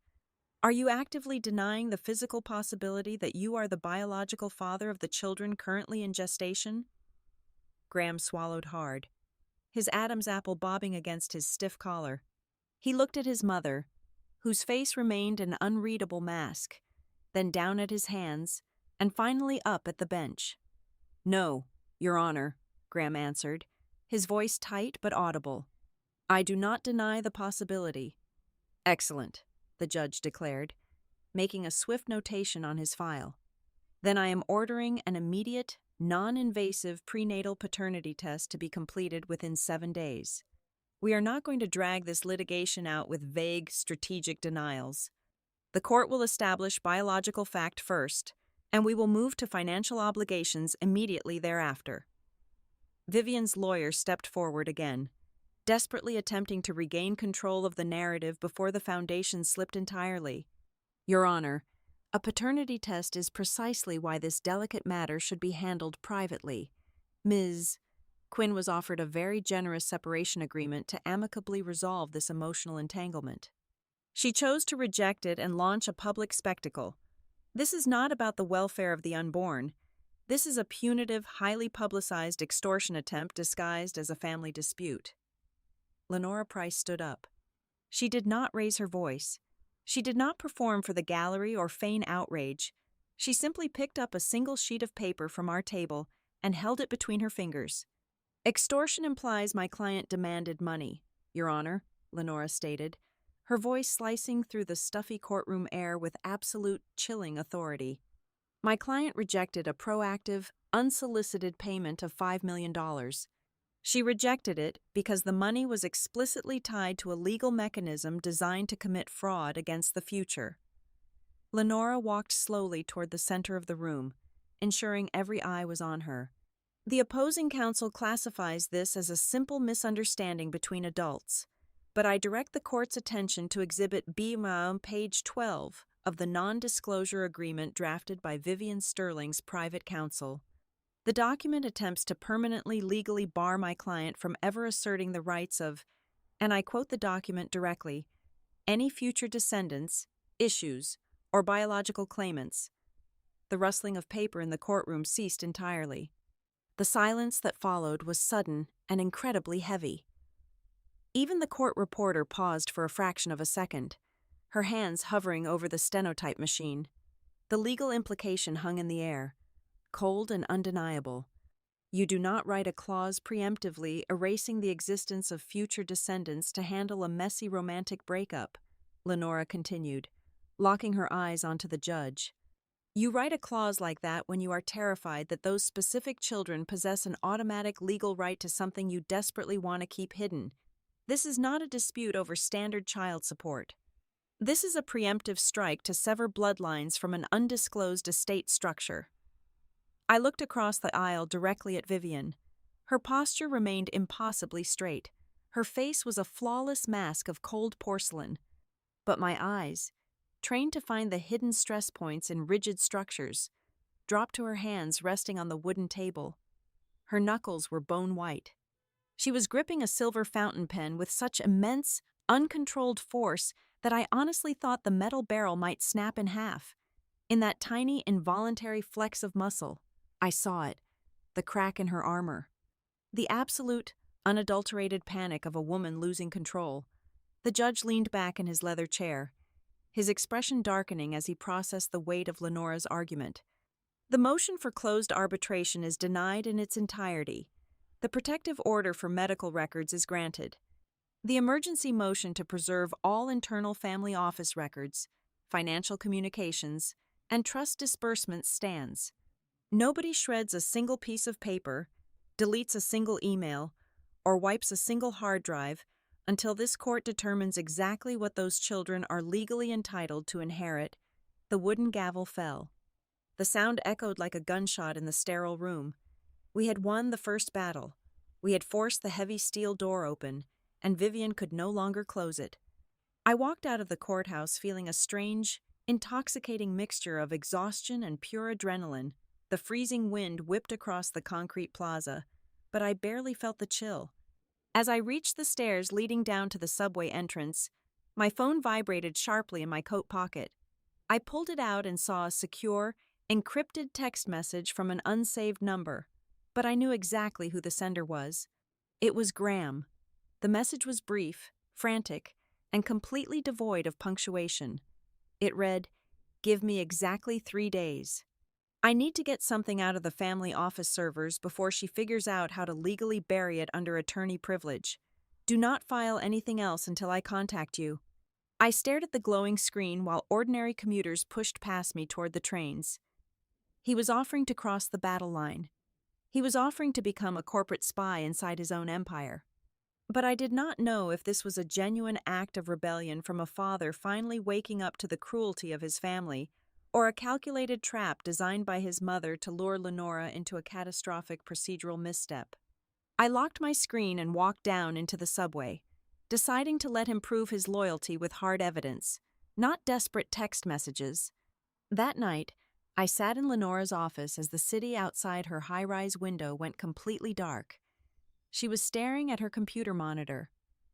Are you actively denying the physical possibility that you are the biological father of the children currently in gestation? Graham swallowed hard, his Adam's apple bobbing against his stiff collar. He looked at his mother, whose face remained an unreadable mask, then down at his hands, and finally up at the bench. No, Your Honor, Graham answered, his voice tight but audible. I do not deny the possibility. Excellent, the judge declared, making a swift notation on his file. Then I am ordering an immediate, non-invasive prenatal paternity test to be completed within 7 days. We are not going to drag this litigation out with vague, strategic denials. The court will establish biological fact first, and we will move to financial obligations immediately thereafter. Vivian's lawyer stepped forward again, desperately attempting to regain control of the narrative before the foundation slipped entirely. Your Honor, a paternity test is precisely why this delicate matter should be handled privately. Ms. Quinn was offered a very generous separation agreement to amicably resolve this emotional entanglement. She chose to reject it and launch a public spectacle. This is not about the welfare of the unborn. This is a punitive, highly publicized extortion attempt disguised as a family dispute. Lenora Price stood up. She did not raise her voice. She did not perform for the gallery or feign outrage. She simply picked up a single sheet of paper from our table and held it between her fingers. Extortion implies my client demanded money, Your Honor, Lenora stated, her voice slicing through the stuffy courtroom air with absolute, chilling authority. My client rejected a proactive, unsolicited payment of $5 million. She rejected it because the money was explicitly tied to a legal mechanism designed to commit fraud against the future. Lenora walked slowly toward the center of the room, ensuring every eye was on her. The opposing counsel classifies this as a simple misunderstanding between adults, but I direct the court's attention to Exhibit B on page 12 of the non-disclosure agreement drafted by Vivian Sterling's private counsel. The document attempts to permanently legally bar my client from ever asserting the rights of, and I quote the document directly, any future descendants, issues, or biological claimants. The rustling of paper in the courtroom ceased entirely. The silence that followed was sudden and incredibly heavy. Even the court reporter paused for a fraction of a second, her hands hovering over the stenotype machine. The legal implication hung in the air, cold and undeniable. You do not write a clause preemptively erasing the existence of future descendants to handle a messy romantic breakup, Lenora continued, locking her eyes onto the judge. You write a clause like that when you are terrified that those specific children possess an automatic legal right to something you desperately want to keep hidden. This is not a dispute over standard child support. This is a preemptive strike to sever bloodlines from an undisclosed estate structure. I looked across the aisle directly at Vivian. Her posture remained impossibly straight. Her face was a flawless mask of cold porcelain. But my eyes, trained to find the hidden stress points in rigid structures, dropped to her hands resting on the wooden table. Her knuckles were bone white. She was gripping a silver fountain pen with such immense, uncontrolled force that I honestly thought the metal barrel might snap in half. In that tiny, involuntary flex of muscle, I saw it, the crack in her armor. The absolute, unadulterated panic of a woman losing control. The judge leaned back in his leather chair, his expression darkening as he processed the weight of Lenora's argument. The motion for closed arbitration is denied in its entirety. The protective order for medical records is granted. The emergency motion to preserve all internal family office records, financial communications, and trust disbursements stands. Nobody shreds a single piece of paper, deletes a single email, or wipes a single hard drive until this court determines exactly what those children are legally entitled to inherit. The wooden gavel fell. The sound echoed like a gunshot in the sterile room. We had won the first battle. We had forced the heavy steel door open, and Vivian could no longer close it. I walked out of the courthouse feeling a strange, intoxicating mixture of exhaustion and pure adrenaline. The freezing wind whipped across the concrete plaza, but I barely felt the chill. As I reached the stairs leading down to the subway entrance, my phone vibrated sharply in my coat pocket. I pulled it out and saw a secure, encrypted text message from an unsaved number, but I knew exactly who the sender was. It was Graham. The message was brief, frantic, and completely devoid of punctuation. It read, "Give me exactly 3 days. I need to get something out of the family office servers before she figures out how to legally bury it under attorney privilege. Do not file anything else until I contact you." I stared at the glowing screen while ordinary commuters pushed past me toward the trains. He was offering to cross the battle line. He was offering to become a corporate spy inside his own empire. But I did not know if this was a genuine act of rebellion from a father finally waking up to the cruelty of his family, or a calculated trap designed by his mother to lure Lenora into a catastrophic procedural misstep. I locked my screen and walked down into the subway, deciding to let him prove his loyalty with hard evidence, not desperate text messages. That night, I sat in Lenora's office as the city outside her high-rise window went completely dark. She was staring at her computer monitor,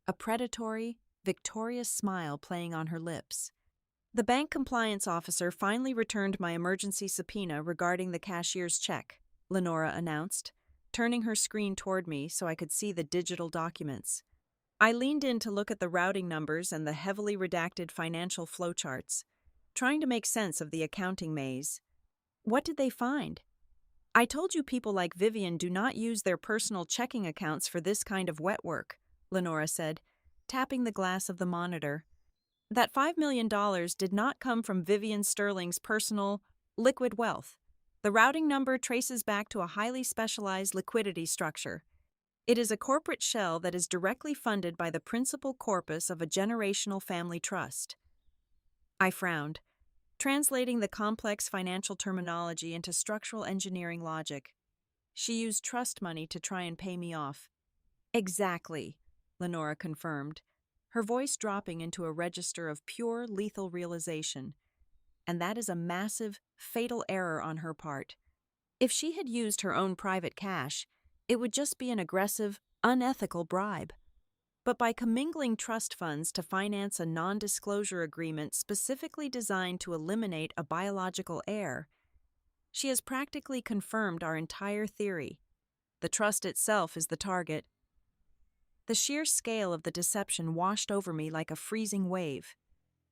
a predatory, victorious smile playing on her lips. The bank compliance officer finally returned my emergency subpoena regarding the cashier's check, Lenora announced, turning her screen toward me so I could see the digital documents. I leaned in to look at the routing numbers and the heavily redacted financial flowcharts, trying to make sense of the accounting maze. What did they find? "I told you people like Vivian do not use their personal checking accounts for this kind of wet work," Lenora said, tapping the glass of the monitor. That $5 million did not come from Vivian Sterling's personal, liquid wealth. The routing number traces back to a highly specialized liquidity structure. It is a corporate shell that is directly funded by the principal corpus of a generational family trust. I frowned, translating the complex financial terminology into structural engineering logic. She used trust money to try and pay me off. "Exactly," Lenora confirmed, her voice dropping into a register of pure, lethal realization. And that is a massive, fatal error on her part. If she had used her own private cash, it would just be an aggressive, unethical bribe. But by commingling trust funds to finance a non-disclosure agreement specifically designed to eliminate a biological heir, she has practically confirmed our entire theory. The trust itself is the target. The sheer scale of the deception washed over me like a freezing wave.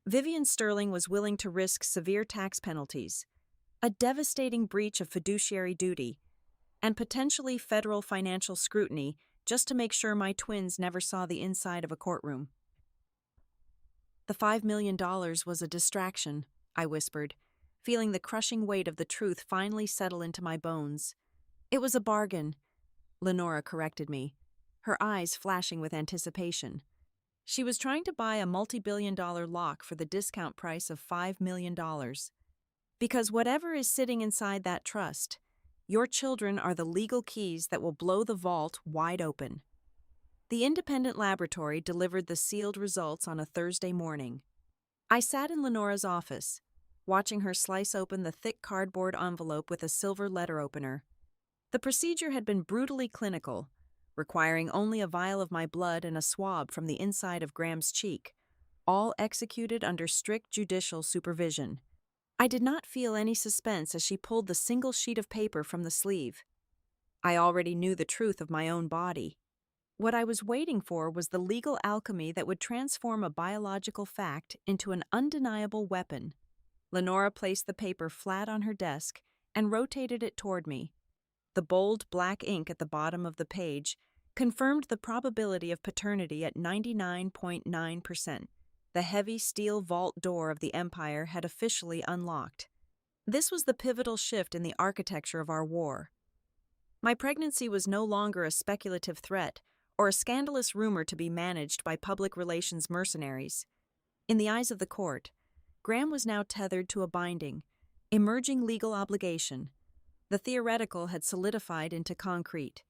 Vivian Sterling was willing to risk severe tax penalties, a devastating breach of fiduciary duty, and potentially federal financial scrutiny just to make sure my twins never saw the inside of a courtroom. "The $5 million was a distraction," I whispered, feeling the crushing weight of the truth finally settle into my bones. "It was a bargain," Lenora corrected me, her eyes flashing with anticipation. She was trying to buy a multi-billion-dollar lock for the discount price of $5 million. Because whatever is sitting inside that trust, your children are the legal keys that will blow the vault wide open. The independent laboratory delivered the sealed results on a Thursday morning. I sat in Lenora's office, watching her slice open the thick cardboard envelope with a silver letter opener. The procedure had been brutally clinical, requiring only a vial of my blood and a swab from the inside of Graham's cheek, all executed under strict judicial supervision. I did not feel any suspense as she pulled the single sheet of paper from the sleeve. I already knew the truth of my own body. What I was waiting for was the legal alchemy that would transform a biological fact into an undeniable weapon. Lenora placed the paper flat on her desk and rotated it toward me. The bold black ink at the bottom of the page confirmed the probability of paternity at 99.9%. The heavy steel vault door of the empire had officially unlocked. This was the pivotal shift in the architecture of our war. My pregnancy was no longer a speculative threat or a scandalous rumor to be managed by public relations mercenaries. In the eyes of the court, Graham was now tethered to a binding, emerging legal obligation. The theoretical had solidified into concrete.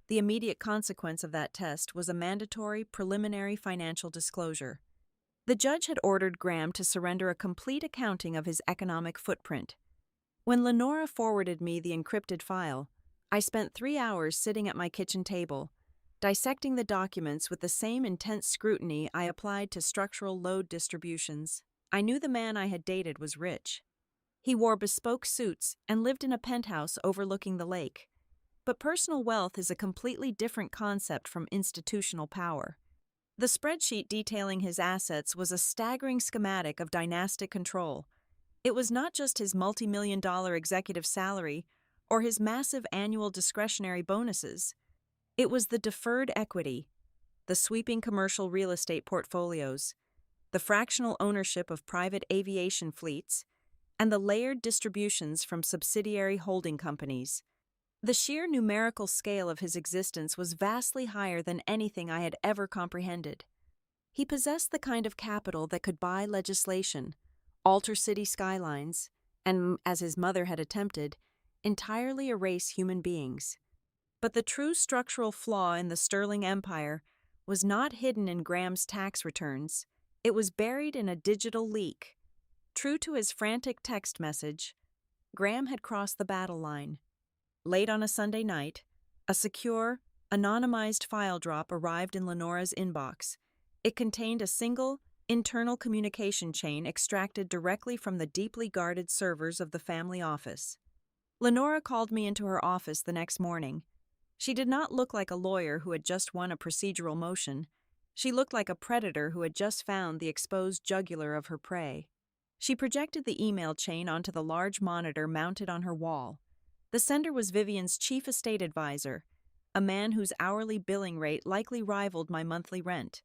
The immediate consequence of that test was a mandatory preliminary financial disclosure. The judge had ordered Graham to surrender a complete accounting of his economic footprint. When Lenora forwarded me the encrypted file, I spent 3 hours sitting at my kitchen table, dissecting the documents with the same intense scrutiny I applied to structural load distributions. I knew the man I had dated was rich. He wore bespoke suits and lived in a penthouse overlooking the lake. But personal wealth is a completely different concept from institutional power. The spreadsheet detailing his assets was a staggering schematic of dynastic control. It was not just his multi-million-dollar executive salary or his massive annual discretionary bonuses. It was the deferred equity, the sweeping commercial real estate portfolios, the fractional ownership of private aviation fleets, and the layered distributions from subsidiary holding companies. The sheer numerical scale of his existence was vastly higher than anything I had ever comprehended. He possessed the kind of capital that could buy legislation, alter city skylines, and, as his mother had attempted, entirely erase human beings. But the true structural flaw in the Sterling Empire was not hidden in Graham's tax returns. It was buried in a digital leak. True to his frantic text message, Graham had crossed the battle line. Late on a Sunday night, a secure, anonymized file drop arrived in Lenora's inbox. It contained a single, internal communication chain extracted directly from the deeply guarded servers of the family office. Lenora called me into her office the next morning. She did not look like a lawyer who had just won a procedural motion. She looked like a predator who had just found the exposed jugular of her prey. She projected the email chain onto the large monitor mounted on her wall. The sender was Vivian's chief estate advisor, a man whose hourly billing rate likely rivaled my monthly rent.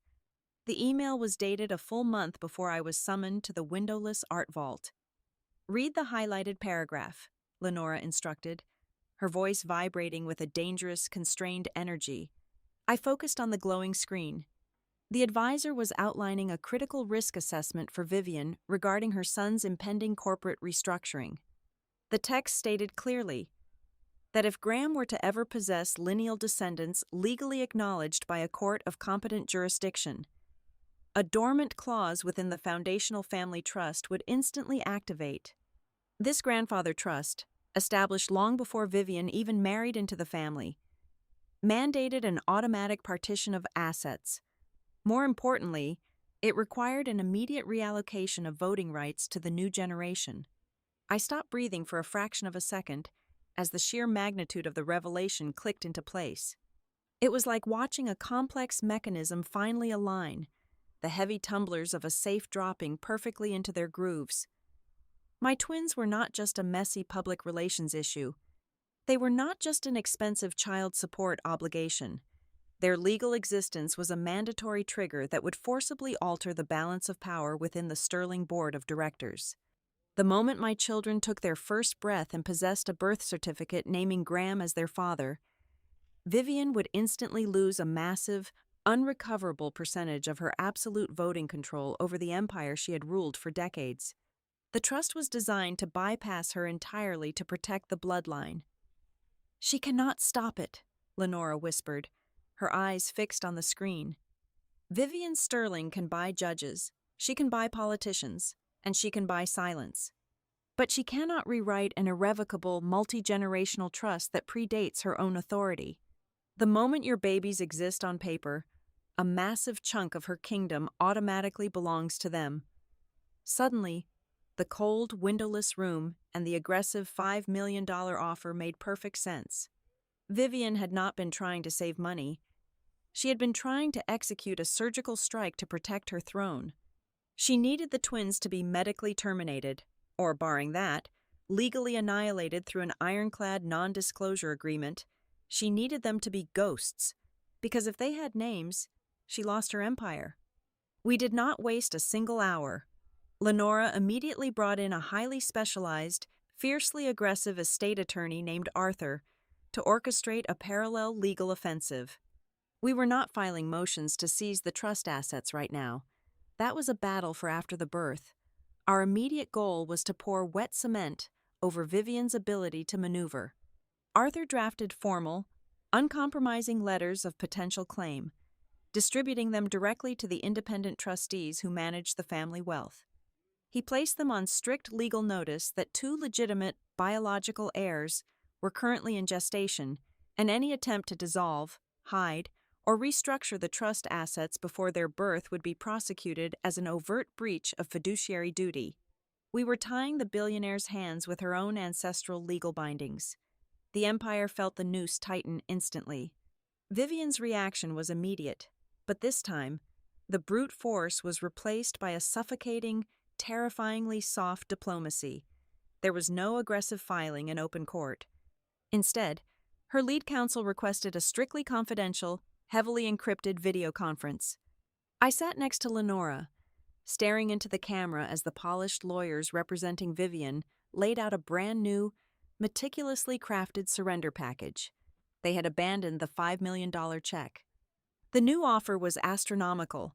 The email was dated a full month before I was summoned to the windowless art vault. "Read the highlighted paragraph," Lenora instructed, her voice vibrating with a dangerous, constrained energy. I focused on the glowing screen. The advisor was outlining a critical risk assessment for Vivian regarding her son's impending corporate restructuring. The text stated clearly that if Graham were to ever possess lineal descendants legally acknowledged by a court of competent jurisdiction, a dormant clause within the foundational family trust would instantly activate. This grandfather trust, established long before Vivian even married into the family, mandated an automatic partition of assets. More importantly, it required an immediate reallocation of voting rights to the new generation. I stopped breathing for a fraction of a second as the sheer magnitude of the revelation clicked into place. It was like watching a complex mechanism finally align, the heavy tumblers of a safe dropping perfectly into their grooves. My twins were not just a messy public relations issue. They were not just an expensive child support obligation. Their legal existence was a mandatory trigger that would forcibly alter the balance of power within the Sterling Board of Directors. The moment my children took their first breath and possessed a birth certificate naming Graham as their father, Vivian would instantly lose a massive, unrecoverable percentage of her absolute voting control over the empire she had ruled for decades. The trust was designed to bypass her entirely to protect the bloodline. "She cannot stop it," Lenora whispered, her eyes fixed on the screen. "Vivian Sterling can buy judges, she can buy politicians, and she can buy silence. But she cannot rewrite an irrevocable, multi-generational trust that predates her own authority. The moment your babies exist on paper, a massive chunk of her kingdom automatically belongs to them." Suddenly, the cold, windowless room and the aggressive $5 million offer made perfect sense. Vivian had not been trying to save money. She had been trying to execute a surgical strike to protect her throne. She needed the twins to be medically terminated, or, barring that, legally annihilated through an ironclad non-disclosure agreement. She needed them to be ghosts, because if they had names, she lost her empire. We did not waste a single hour. Lenora immediately brought in a highly specialized, fiercely aggressive estate attorney named Arthur to orchestrate a parallel legal offensive. We were not filing motions to seize the trust assets right now. That was a battle for after the birth. Our immediate goal was to pour wet cement over Vivian's ability to maneuver. Arthur drafted formal, uncompromising letters of potential claim, distributing them directly to the independent trustees who managed the family wealth. He placed them on strict legal notice that two legitimate biological heirs were currently in gestation, and any attempt to dissolve, hide, or restructure the trust assets before their birth would be prosecuted as an overt breach of fiduciary duty. We were tying the billionaire's hands with her own ancestral legal bindings. The empire felt the noose tighten instantly. Vivian's reaction was immediate, but this time, the brute force was replaced by a suffocating, terrifyingly soft diplomacy. There was no aggressive filing in open court. Instead, her lead counsel requested a strictly confidential, heavily encrypted video conference. I sat next to Lenora, staring into the camera as the polished lawyers representing Vivian laid out a brand new, meticulously crafted surrender package. They had abandoned the $5 million check. The new offer was astronomical.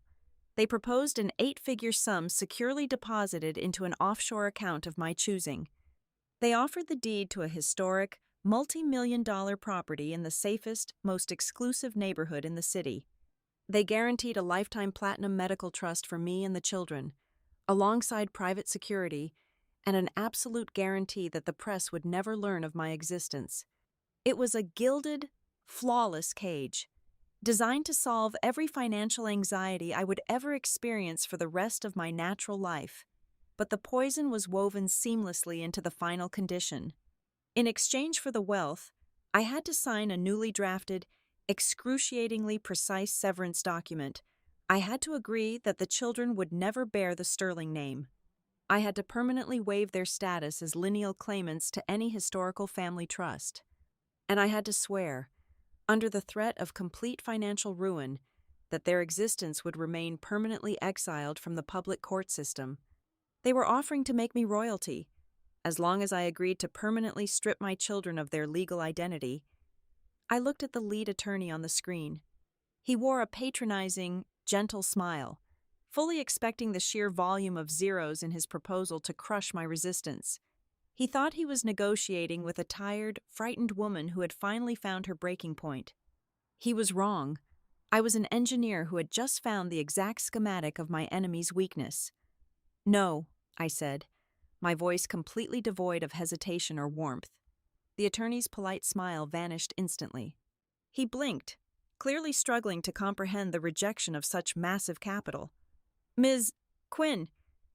They proposed an 8-figure sum securely deposited into an offshore account of my choosing. They offered the deed to a historic, multi-million-dollar property in the safest, most exclusive neighborhood in the city. They guaranteed a lifetime platinum medical trust for me and the children, alongside private security, and an absolute guarantee that the press would never learn of my existence. It was a gilded, flawless cage, designed to solve every financial anxiety I would ever experience for the rest of my natural life. But the poison was woven seamlessly into the final condition. In exchange for the wealth, I had to sign a newly drafted, excruciatingly precise severance document. I had to agree that the children would never bear the Sterling name. I had to permanently waive their status as lineal claimants to any historical family trust. And I had to swear, under the threat of complete financial ruin, that their existence would remain permanently exiled from the public court system. They were offering to make me royalty, as long as I agreed to permanently strip my children of their legal identity. I looked at the lead attorney on the screen. He wore a patronizing, gentle smile, fully expecting the sheer volume of zeros in his proposal to crush my resistance. He thought he was negotiating with a tired, frightened woman who had finally found her breaking point. He was wrong. I was an engineer who had just found the exact schematic of my enemy's weakness. "No," I said, my voice completely devoid of hesitation or warmth. The attorney's polite smile vanished instantly. He blinked, clearly struggling to comprehend the rejection of such massive capital. "Ms. Quinn,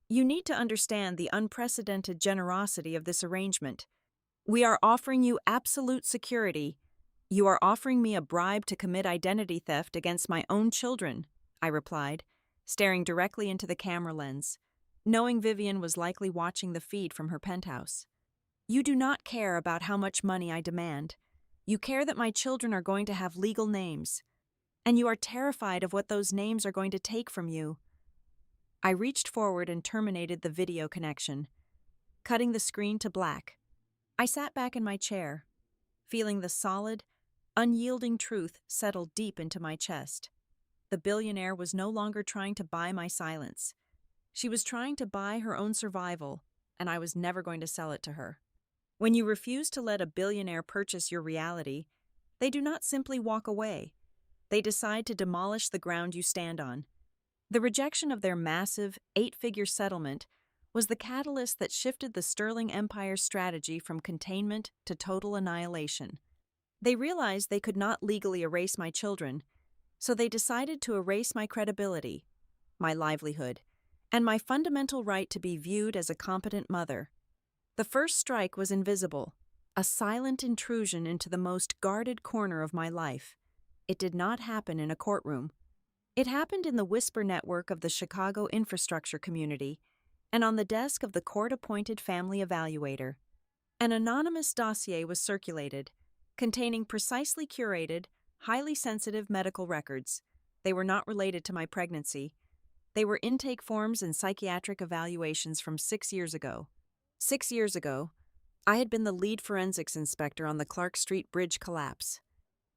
you need to understand the unprecedented generosity of this arrangement. We are offering you absolute security. You are offering me a bribe to commit identity theft against my own children," I replied, staring directly into the camera lens, knowing Vivian was likely watching the feed from her penthouse. "You do not care about how much money I demand. You care that my children are going to have legal names, and you are terrified of what those names are going to take from you." I reached forward and terminated the video connection, cutting the screen to black. I sat back in my chair, feeling the solid, unyielding truth settle deep into my chest. The billionaire was no longer trying to buy my silence. She was trying to buy her own survival, and I was never going to sell it to her. When you refuse to let a billionaire purchase your reality, they do not simply walk away. They decide to demolish the ground you stand on. The rejection of their massive, 8-figure settlement was the catalyst that shifted the Sterling Empire's strategy from containment to total annihilation. They realized they could not legally erase my children, so they decided to erase my credibility, my livelihood, and my fundamental right to be viewed as a competent mother. The first strike was invisible, a silent intrusion into the most guarded corner of my life. It did not happen in a courtroom. It happened in the whisper network of the Chicago infrastructure community and on the desk of the court-appointed family evaluator. An anonymous dossier was circulated, containing precisely curated, highly sensitive medical records. They were not related to my pregnancy. They were intake forms and psychiatric evaluations from 6 years ago. 6 years ago, I had been the lead forensics inspector on the Clark Street Bridge collapse.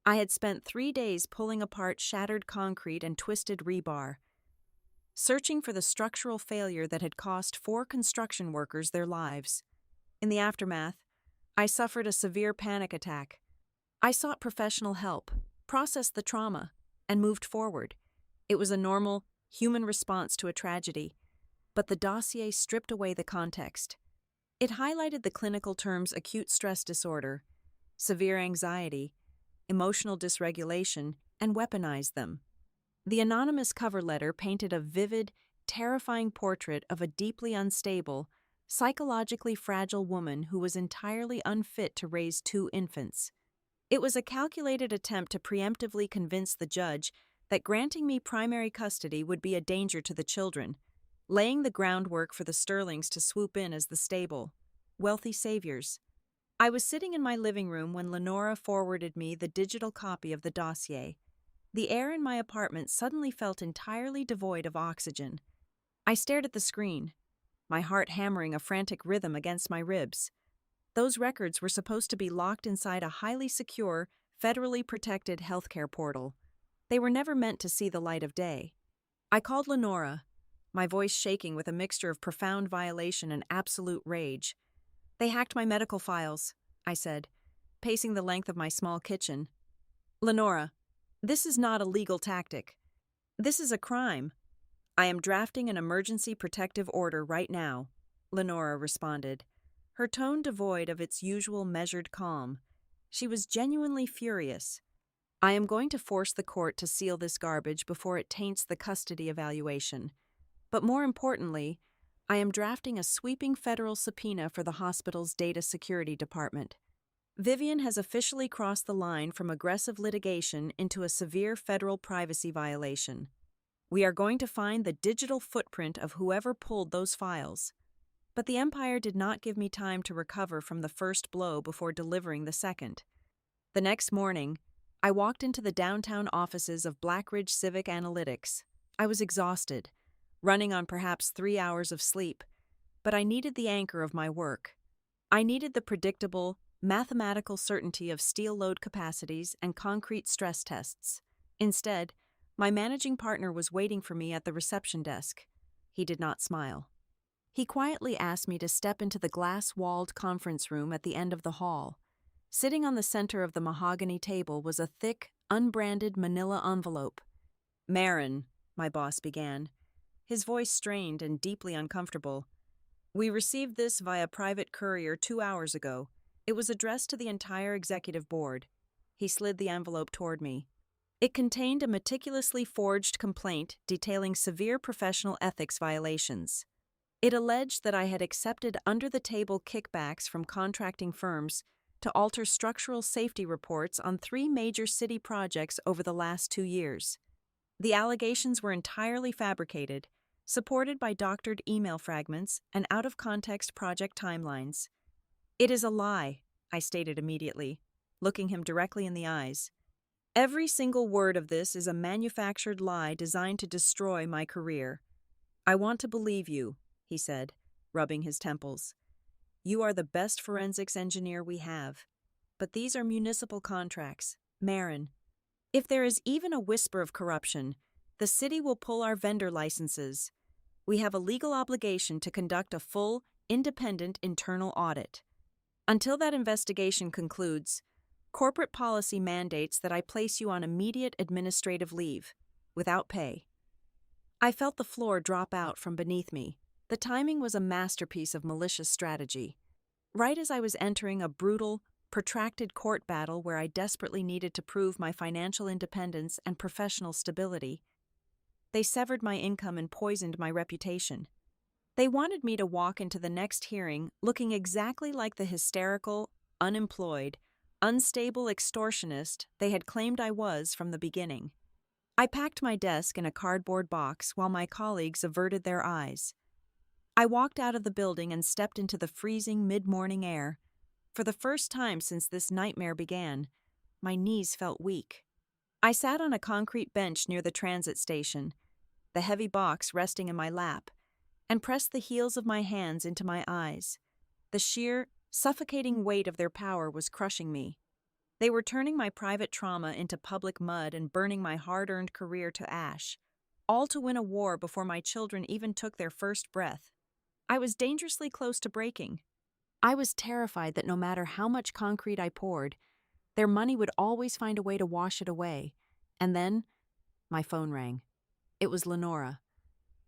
I had spent 3 days pulling apart shattered concrete and twisted rebar, searching for the structural failure that had cost 4 construction workers their lives. In the aftermath, I suffered a severe panic attack. I sought professional help, processed the trauma, and moved forward. It was a normal, human response to a tragedy, but the dossier stripped away the context. It highlighted the clinical terms acute stress disorder, severe anxiety, emotional dysregulation, and weaponized them. The anonymous cover letter painted a vivid, terrifying portrait of a deeply unstable, psychologically fragile woman who was entirely unfit to raise 2 infants. It was a calculated attempt to preemptively convince the judge that granting me primary custody would be a danger to the children, laying the groundwork for the Sterlings to swoop in as the stable, wealthy saviors. I was sitting in my living room when Lenora forwarded me the digital copy of the dossier. The air in my apartment suddenly felt entirely devoid of oxygen. I stared at the screen, my heart hammering a frantic rhythm against my ribs. Those records were supposed to be locked inside a highly secure, federally protected healthcare portal. They were never meant to see the light of day. I called Lenora, my voice shaking with a mixture of profound violation and absolute rage. "They hacked my medical files," I said, pacing the length of my small kitchen. "Lenora, this is not a legal tactic. This is a crime. I am drafting an emergency protective order right now," Lenora responded, her tone devoid of its usual measured calm. She was genuinely furious. "I am going to force the court to seal this garbage before it taints the custody evaluation. But more importantly, I am drafting a sweeping federal subpoena for the hospital's data security department. Vivian has officially crossed the line from aggressive litigation into a severe federal privacy violation. We are going to find the digital footprint of whoever pulled those files." But the Empire did not give me time to recover from the first blow before delivering the second. The next morning, I walked into the downtown offices of Blackridge Civic Analytics. I was exhausted, running on perhaps 3 hours of sleep, but I needed the anchor of my work. I needed the predictable, mathematical certainty of steel load capacities and concrete stress tests. Instead, my managing partner was waiting for me at the reception desk. He did not smile. He quietly asked me to step into the glass-walled conference room at the end of the hall. Sitting on the center of the mahogany table was a thick, unbranded manila envelope. "Marin," my boss began, his voice strained and deeply uncomfortable. "We received this via private courier 2 hours ago. It was addressed to the entire executive board." He slid the envelope toward me. It contained a meticulously forged complaint detailing severe professional ethics violations. It alleged that I had accepted under-the-table kickbacks from contracting firms to alter structural safety reports on 3 major city projects over the last 2 years. The allegations were entirely fabricated, supported by doctored email fragments and out-of-context project timelines. "It is a lie," I stated immediately, looking him directly in the eyes. "Every single word of this is a manufactured lie designed to destroy my career." "I want to believe you," he said, rubbing his temples. "You are the best forensics engineer we have. But these are municipal contracts, Marin. If there is even a whisper of corruption, the city will pull our vendor licenses. We have a legal obligation to conduct a full, independent internal audit. Until that investigation concludes, corporate policy mandates that I place you on immediate administrative leave, without pay." I felt the floor drop out from beneath me. The timing was a masterpiece of malicious strategy. Right as I was entering a brutal, protracted court battle where I desperately needed to prove my financial independence and professional stability, they severed my income and poisoned my reputation. They wanted me to walk into the next hearing looking exactly like the hysterical, unemployed, unstable extortionist they had claimed I was from the beginning. I packed my desk in a cardboard box while my colleagues averted their eyes. I walked out of the building and stepped into the freezing mid-morning air. For the first time since this nightmare began, my knees felt weak. I sat on a concrete bench near the transit station. the heavy box resting in my lap, and pressed the heels of my hands into my eyes. The sheer, suffocating weight of their power was crushing me. They were turning my private trauma into public mud and burning my hard-earned career to ash, all to win a war before my children even took their first breath. I was dangerously close to breaking. I was terrified that no matter how much concrete I poured, their money would always find a way to wash it away. And then, my phone rang. It was Lenora.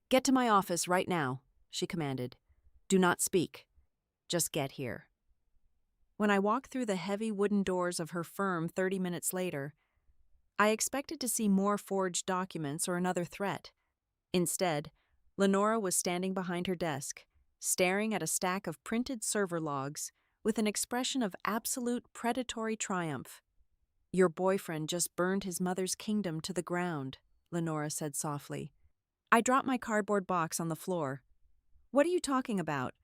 "Get to my office right now," she commanded. "Do not speak. Just get here." When I walked through the heavy wooden doors of her firm 30 minutes later, I expected to see more forged documents or another threat. Instead, Lenora was standing behind her desk, staring at a stack of printed server logs with an expression of absolute predatory triumph. "Your boyfriend just burned his mother's kingdom to the ground," Lenora said softly. I dropped my cardboard box on the floor. "What are you talking about?"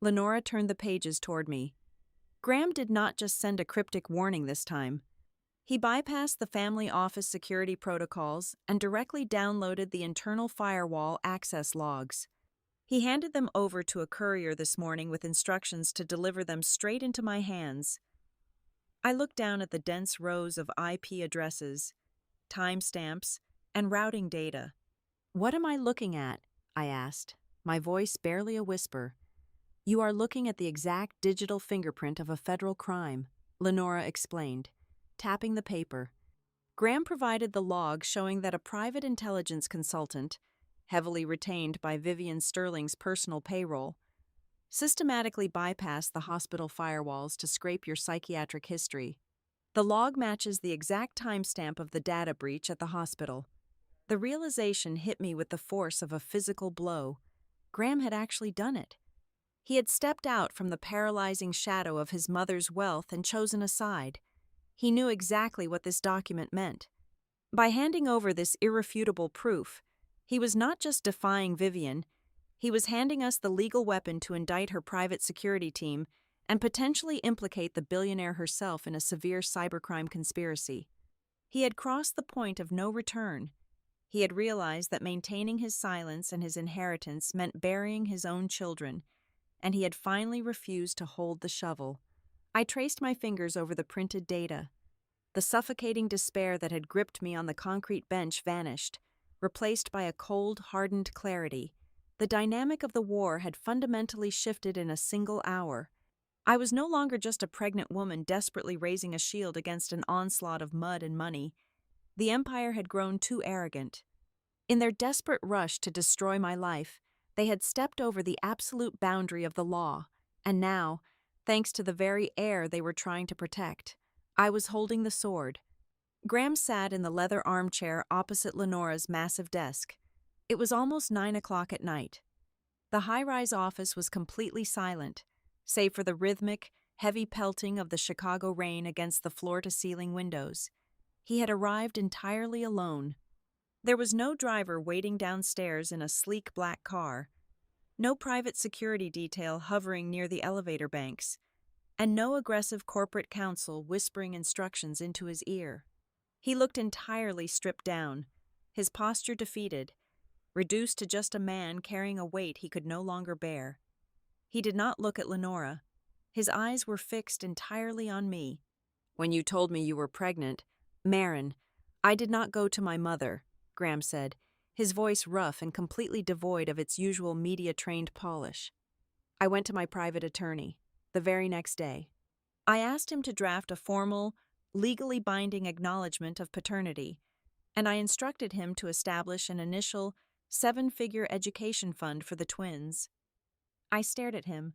Lenora turned the pages toward me. Graham did not just send a cryptic warning this time. He bypassed the family office security protocols and directly downloaded the internal firewall access logs. He handed them over to a courier this morning with instructions to deliver them straight into my hands. I looked down at the dense rows of IP addresses, timestamps, and routing data. "What am I looking at?" I asked, my voice barely a whisper. "You are looking at the exact digital fingerprint of a federal crime," Lenora explained, tapping the paper. Graham provided the log showing that a private intelligence consultant, heavily retained by Vivian Sterling's personal payroll, systematically bypassed the hospital firewalls to scrape your psychiatric history. The log matches the exact timestamp of the data breach at the hospital. The realization hit me with the force of a physical blow. Graham had actually done it. He had stepped out from the paralyzing shadow of his mother's wealth and chosen a side. He knew exactly what this document meant. By handing over this irrefutable proof, he was not just defying Vivian, he was handing us the legal weapon to indict her private security team and potentially implicate the billionaire herself in a severe cybercrime conspiracy. He had crossed the point of no return. He had realized that maintaining his silence and his inheritance meant burying his own children, and he had finally refused to hold the shovel. I traced my fingers over the printed data. The suffocating despair that had gripped me on the concrete bench vanished, replaced by a cold, hardened clarity. The dynamic of the war had fundamentally shifted in a single hour. I was no longer just a pregnant woman desperately raising a shield against an onslaught of mud and money. The Empire had grown too arrogant. In their desperate rush to destroy my life, they had stepped over the absolute boundary of the law, and now, thanks to the very air they were trying to protect, I was holding the sword. Graham sat in the leather armchair opposite Lenora's massive desk. It was almost 9 o'clock at night. The high-rise office was completely silent, save for the rhythmic, heavy pelting of the Chicago rain against the floor-to-ceiling windows. He had arrived entirely alone. There was no driver waiting downstairs in a sleek black car, no private security detail hovering near the elevator banks, and no aggressive corporate counsel whispering instructions into his ear. He looked entirely stripped down, his posture defeated, reduced to just a man carrying a weight he could no longer bear. He did not look at Lenora. His eyes were fixed entirely on me. "When you told me you were pregnant, Marin, I did not go to my mother," Graham said, his voice rough and completely devoid of its usual media-trained polish. "I went to my private attorney, the very next day. I asked him to draft a formal, legally binding acknowledgement of paternity, and I instructed him to establish an initial 7-figure education fund for the twins." I stared at him,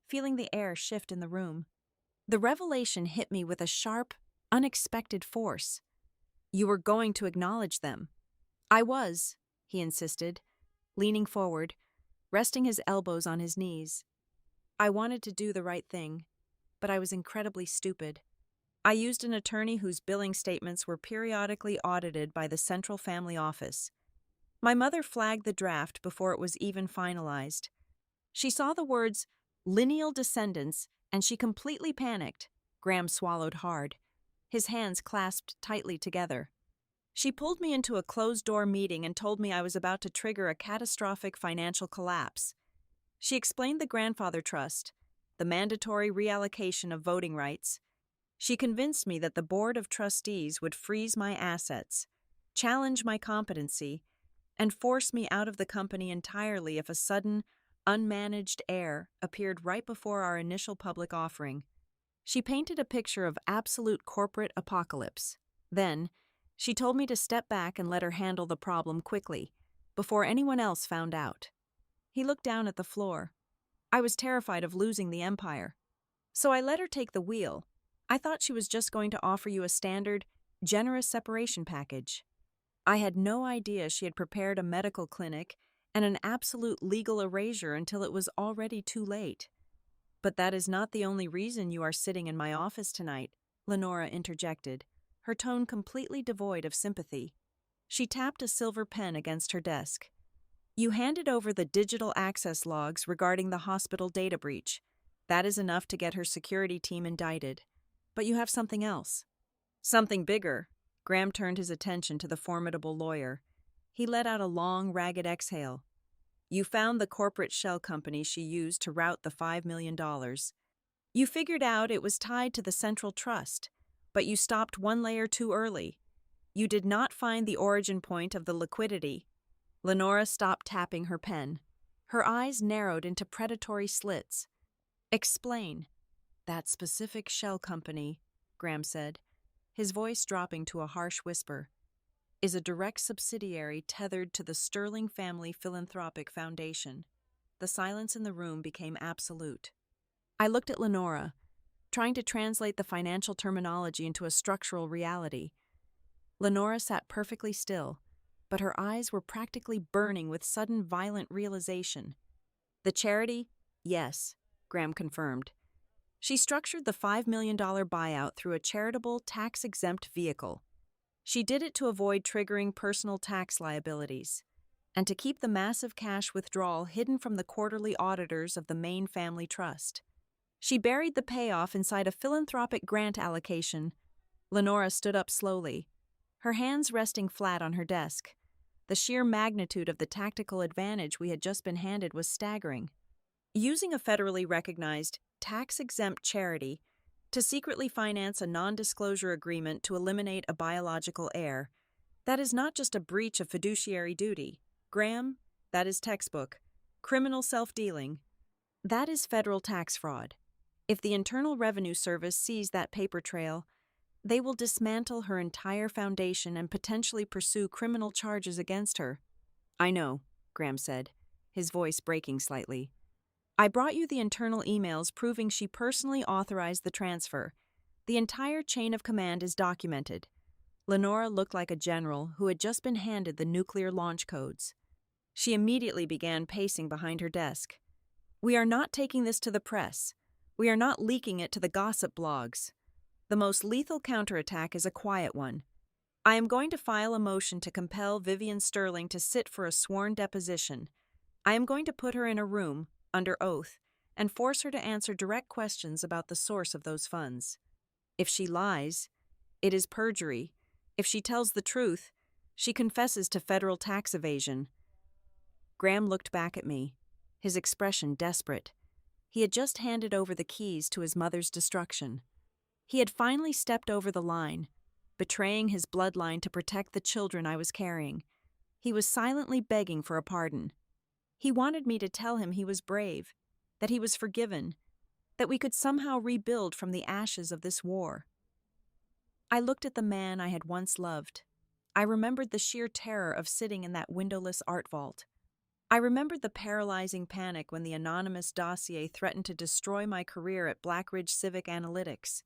feeling the air shift in the room. The revelation hit me with a sharp, unexpected force. "You were going to acknowledge them." "I was," he insisted, leaning forward, resting his elbows on his knees. "I wanted to do the right thing, but I was incredibly stupid. I used an attorney whose billing statements were periodically audited by the Central Family Office. My mother flagged the draft before it was even finalized. She saw the words, lineal descendants, and she completely panicked." Graham swallowed hard, his hands clasped tightly together. She pulled me into a closed-door meeting and told me I was about to trigger a catastrophic financial collapse. She explained the grandfather trust, the mandatory reallocation of voting rights. She convinced me that the board of trustees would freeze my assets, challenge my competency, and force me out of the company entirely if a sudden, unmanaged heir appeared right before our initial public offering. She painted a picture of absolute corporate apocalypse. Then, she told me to step back and let her handle the problem quickly, before anyone else found out. He looked down at the floor. I was terrified of losing the empire. So I let her take the wheel. I thought she was just going to offer you a standard, generous separation package. I had no idea she had prepared a medical clinic and an absolute legal erasure until it was already too late. But that is not the only reason you are sitting in my office tonight, Lenora interjected, her tone completely devoid of sympathy. She tapped a silver pen against her desk. You handed over the digital access logs regarding the hospital data breach. That is enough to get her security team indicted. But you have something else. Something bigger. Graham turned his attention to the formidable lawyer. He let out a long, ragged exhale. You found the corporate shell company she used to route the $5 million. You figured out it was tied to the central trust, but you stopped one layer too early. You did not find the origin point of the liquidity. Lenora stopped tapping her pen. Her eyes narrowed into predatory slits. Explain. That specific shell company, Graham said, his voice dropping to a harsh whisper, is a direct subsidiary tethered to the Sterling Family Philanthropic Foundation. The silence in the room became absolute. I looked at Lenora, trying to translate the financial terminology into a structural reality. Lenora sat perfectly still, but her eyes were practically burning with sudden violent realization. The charity? Yes, Graham confirmed. She structured the $5 million buyout through a charitable, tax-exempt vehicle. She did it to avoid triggering personal tax liabilities, and to keep the massive cash withdrawal hidden from the quarterly auditors of the main family trust. She buried the payoff inside a philanthropic grant allocation. Lenora stood up slowly, her hands resting flat on her desk. The sheer magnitude of the tactical advantage we had just been handed was staggering. Using a federally recognized, tax-exempt charity to secretly finance a non-disclosure agreement to eliminate a biological heir, that is not just a breach of fiduciary duty. Graham, that is textbook. Criminal self-dealing. That is federal tax fraud. If the Internal Revenue Service sees that paper trail, they will dismantle her entire foundation and potentially pursue criminal charges against her. I know, Graham said, his voice breaking slightly. I brought you the internal emails proving she personally authorized the transfer. The entire chain of command is documented. Lenora looked like a general who had just been handed the nuclear launch codes. She immediately began pacing behind her desk. We are not taking this to the press. We are not leaking it to the gossip blogs. The most lethal counterattack is a quiet one. I am going to file a motion to compel Vivian Sterling to sit for a sworn deposition. I am going to put her in a room, under oath, and force her to answer direct questions about the source of those funds. If she lies, it is perjury. If she tells the truth, she confesses to federal tax evasion. Graham looked back at me, his expression desperate. He had just handed over the keys to his mother's destruction. He had finally stepped over the line, betraying his bloodline to protect the children I was carrying. He was silently begging for a pardon. He wanted me to tell him he was brave, that he was forgiven, that we could somehow rebuild from the ashes of this war. I looked at the man I had once loved. I remembered the sheer terror of sitting in that windowless art vault. I remembered the paralyzing panic when the anonymous dossier threatened to destroy my career at Blackridge Civic Analytics.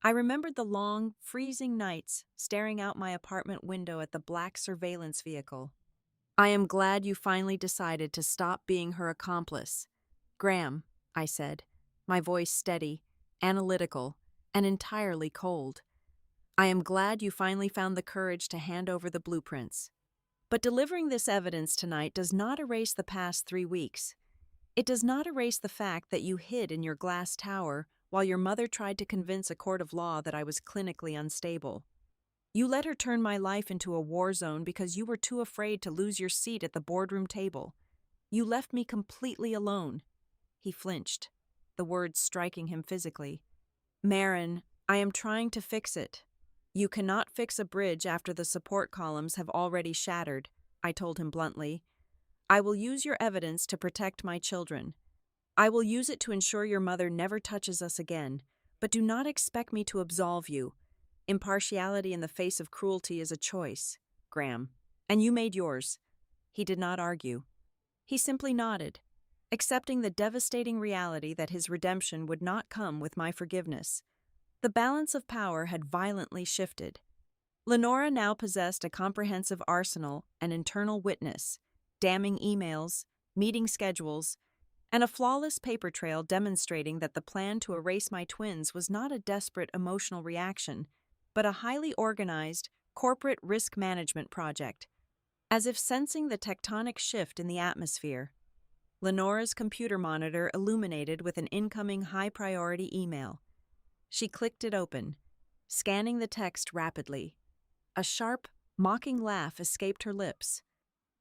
I remembered the long, freezing nights staring out my apartment window at the black surveillance vehicle. I am glad you finally decided to stop being her accomplice. Graham, I said, my voice steady, analytical, and entirely cold. I am glad you finally found the courage to hand over the blueprints. But delivering this evidence tonight does not erase the past 3 weeks. It does not erase the fact that you hid in your glass tower while your mother tried to convince a court of law that I was clinically unstable. You let her turn my life into a war zone because you were too afraid to lose your seat at the boardroom table. You left me completely alone." He flinched, the words striking him physically. "Marin, I am trying to fix it." "You cannot fix a bridge after the support columns have already shattered," I told him bluntly. "I will use your evidence to protect my children. I will use it to ensure your mother never touches us again, but do not expect me to absolve you. Impartiality in the face of cruelty is a choice, Graham, and you made yours." He did not argue. He simply nodded, accepting the devastating reality that his redemption would not come with my forgiveness. The balance of power had violently shifted. Lenora now possessed a comprehensive arsenal and internal witness, damning emails, meeting schedules, and a flawless paper trail demonstrating that the plan to erase my twins was not a desperate emotional reaction, but a highly organized, corporate risk management project. As if sensing the tectonic shift in the atmosphere, Lenora's computer monitor illuminated with an incoming high-priority email. She clicked it open, scanning the text rapidly. A sharp, mocking laugh escaped her lips.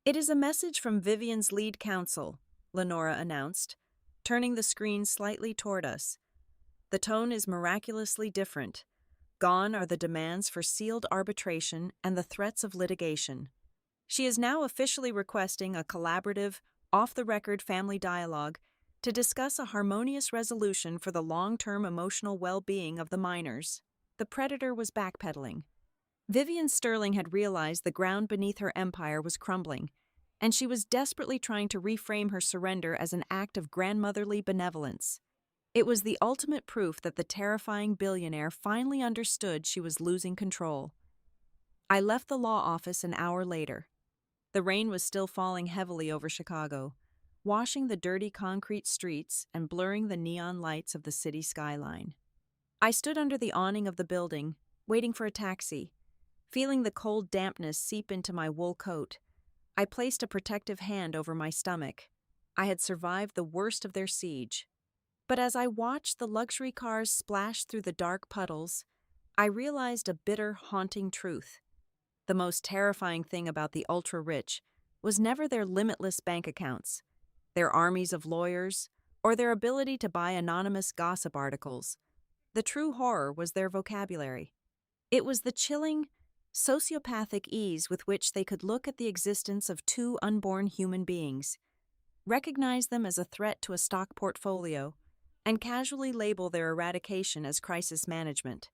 "It is a message from Vivian's lead counsel," Lenora announced, turning the screen slightly toward us. "The tone is miraculously different. Gone are the demands for sealed arbitration and the threats of litigation. She is now officially requesting a collaborative, off-the-record family dialogue to discuss a harmonious resolution for the long-term emotional well-being of the minors." The predator was backpedaling. Vivian Sterling had realized the ground beneath her empire was crumbling, and she was desperately trying to reframe her surrender as an act of grandmotherly benevolence. It was the ultimate proof that the terrifying billionaire finally understood she was losing control. I left the law office an hour later. The rain was still falling heavily over Chicago, washing the dirty concrete streets and blurring the neon lights of the city skyline. I stood under the awning of the building, waiting for a taxi. Feeling the cold dampness seep into my wool coat, I placed a protective hand over my stomach. I had survived the worst of their siege. But as I watched the luxury cars splash through the dark puddles, I realized a bitter, haunting truth. The most terrifying thing about the ultra-rich was never their limitless bank accounts, their armies of lawyers, or their ability to buy anonymous gossip articles. The true horror was their vocabulary. It was the chilling, sociopathic ease with which they could look at the existence of two unborn human beings, recognize them as a threat to a stock portfolio, and casually label their eradication as crisis management.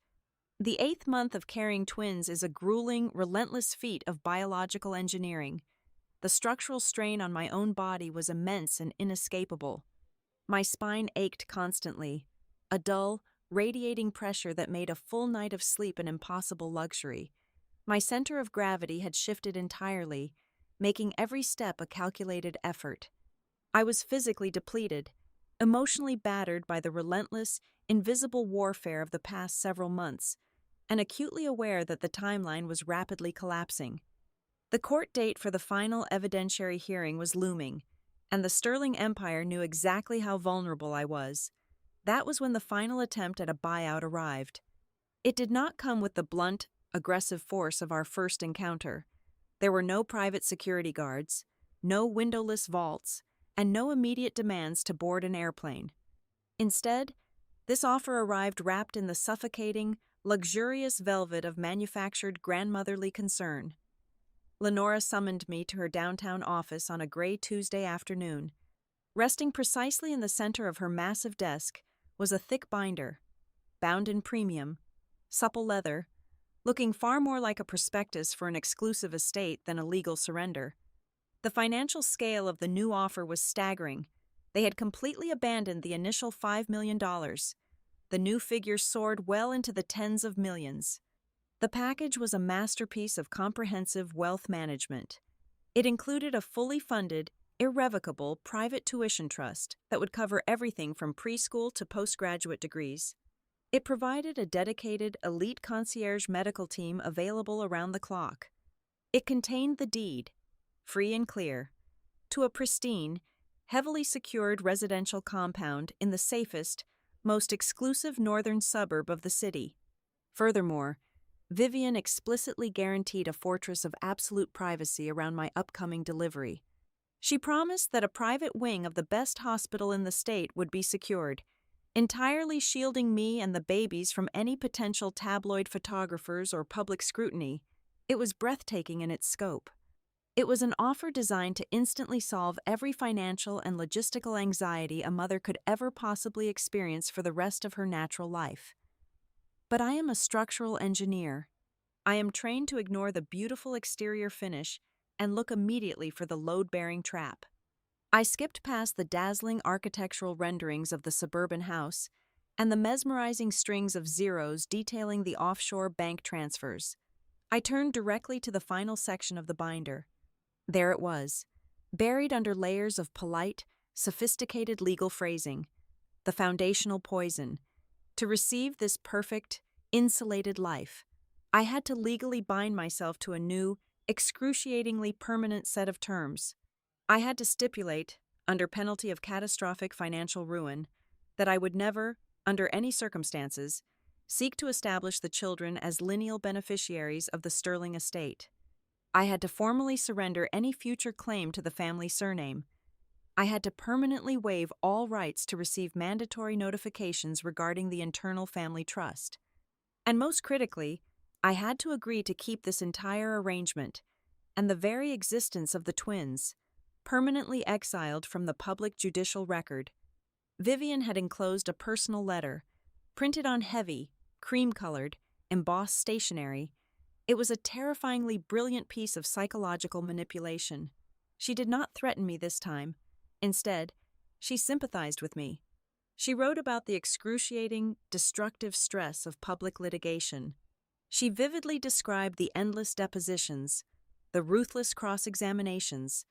The 8th month of carrying twins is a grueling, relentless feat of biological engineering. The structural strain on my own body was immense and inescapable. My spine ached constantly, a dull, radiating pressure that made a full night of sleep an impossible luxury. My center of gravity had shifted entirely, making every step a calculated effort. I was physically depleted, emotionally battered by the relentless, invisible warfare of the past several months, and acutely aware that the timeline was rapidly collapsing. The court date for the final evidentiary hearing was looming, and the Sterling Empire knew exactly how vulnerable I was. That was when the final attempt at a buyout arrived. It did not come with the blunt, aggressive force of our first encounter. There were no private security guards, no windowless vaults, and no immediate demands to board an airplane. Instead, this offer arrived wrapped in the suffocating, luxurious velvet of manufactured grandmotherly concern. Lenora summoned me to her downtown office on a gray Tuesday afternoon. Resting precisely in the center of her massive desk was a thick binder, bound in premium, supple leather, looking far more like a prospectus for an exclusive estate than a legal surrender. The financial scale of the new offer was staggering. They had completely abandoned the initial $5 million. The new figure soared well into the tens of millions. The package was a masterpiece of comprehensive wealth management. It included a fully funded, irrevocable private tuition trust that would cover everything from preschool to postgraduate degrees. It provided a dedicated, elite concierge medical team available around the clock. It contained the deed, free and clear, to a pristine, heavily secured residential compound in the safest, most exclusive northern suburb of the city. Furthermore, Vivian explicitly guaranteed a fortress of absolute privacy around my upcoming delivery. She promised that a private wing of the best hospital in the state would be secured, entirely shielding me and the babies from any potential tabloid photographers or public scrutiny. It was breathtaking in its scope. It was an offer designed to instantly solve every financial and logistical anxiety a mother could ever possibly experience for the rest of her natural life. But I am a structural engineer. I am trained to ignore the beautiful exterior finish and look immediately for the load-bearing trap. I skipped past the dazzling architectural renderings of the suburban house and the mesmerizing strings of zeros detailing the offshore bank transfers. I turned directly to the final section of the binder. There it was, buried under layers of polite, sophisticated legal phrasing, the foundational poison. To receive this perfect, insulated life, I had to legally bind myself to a new, excruciatingly permanent set of terms. I had to stipulate, under penalty of catastrophic financial ruin, that I would never, under any circumstances, seek to establish the children as lineal beneficiaries of the Sterling estate. I had to formally surrender any future claim to the family surname. I had to permanently waive all rights to receive mandatory notifications regarding the internal family trust. And most critically, I had to agree to keep this entire arrangement, and the very existence of the twins, permanently exiled from the public judicial record. Vivian had enclosed a personal letter, printed on heavy, cream-colored, embossed stationery. It was a terrifyingly brilliant piece of psychological manipulation. She did not threaten me this time. Instead, she sympathized with me. She wrote about the excruciating, destructive stress of public litigation. She vividly described the endless depositions, the ruthless cross-examinations,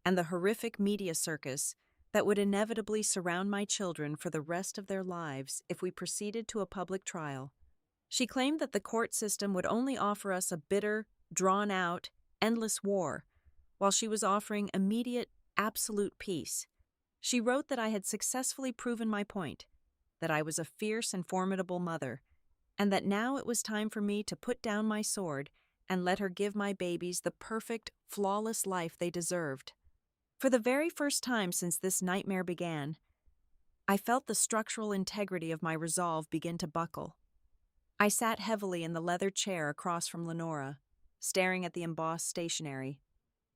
and the horrific media circus that would inevitably surround my children for the rest of their lives if we proceeded to a public trial. She claimed that the court system would only offer us a bitter, drawn-out, endless war, while she was offering immediate, absolute peace. She wrote that I had successfully proven my point, that I was a fierce and formidable mother, and that now it was time for me to put down my sword and let her give my babies the perfect, flawless life they deserved. For the very first time since this nightmare began, I felt the structural integrity of my resolve begin to buckle. I sat heavily in the leather chair across from Lenora, staring at the embossed stationery.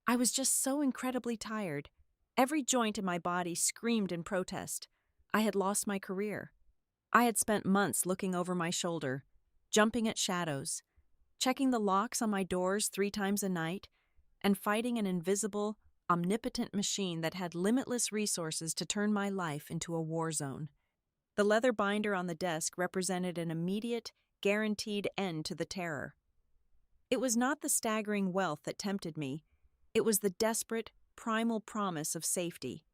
I was just so incredibly tired. Every joint in my body screamed in protest. I had lost my career. I had spent months looking over my shoulder, jumping at shadows, checking the locks on my doors 3 times a night, and fighting an invisible, omnipotent machine that had limitless resources to turn my life into a war zone. The leather binder on the desk represented an immediate, guaranteed end to the terror. It was not the staggering wealth that tempted me. It was the desperate, primal promise of safety.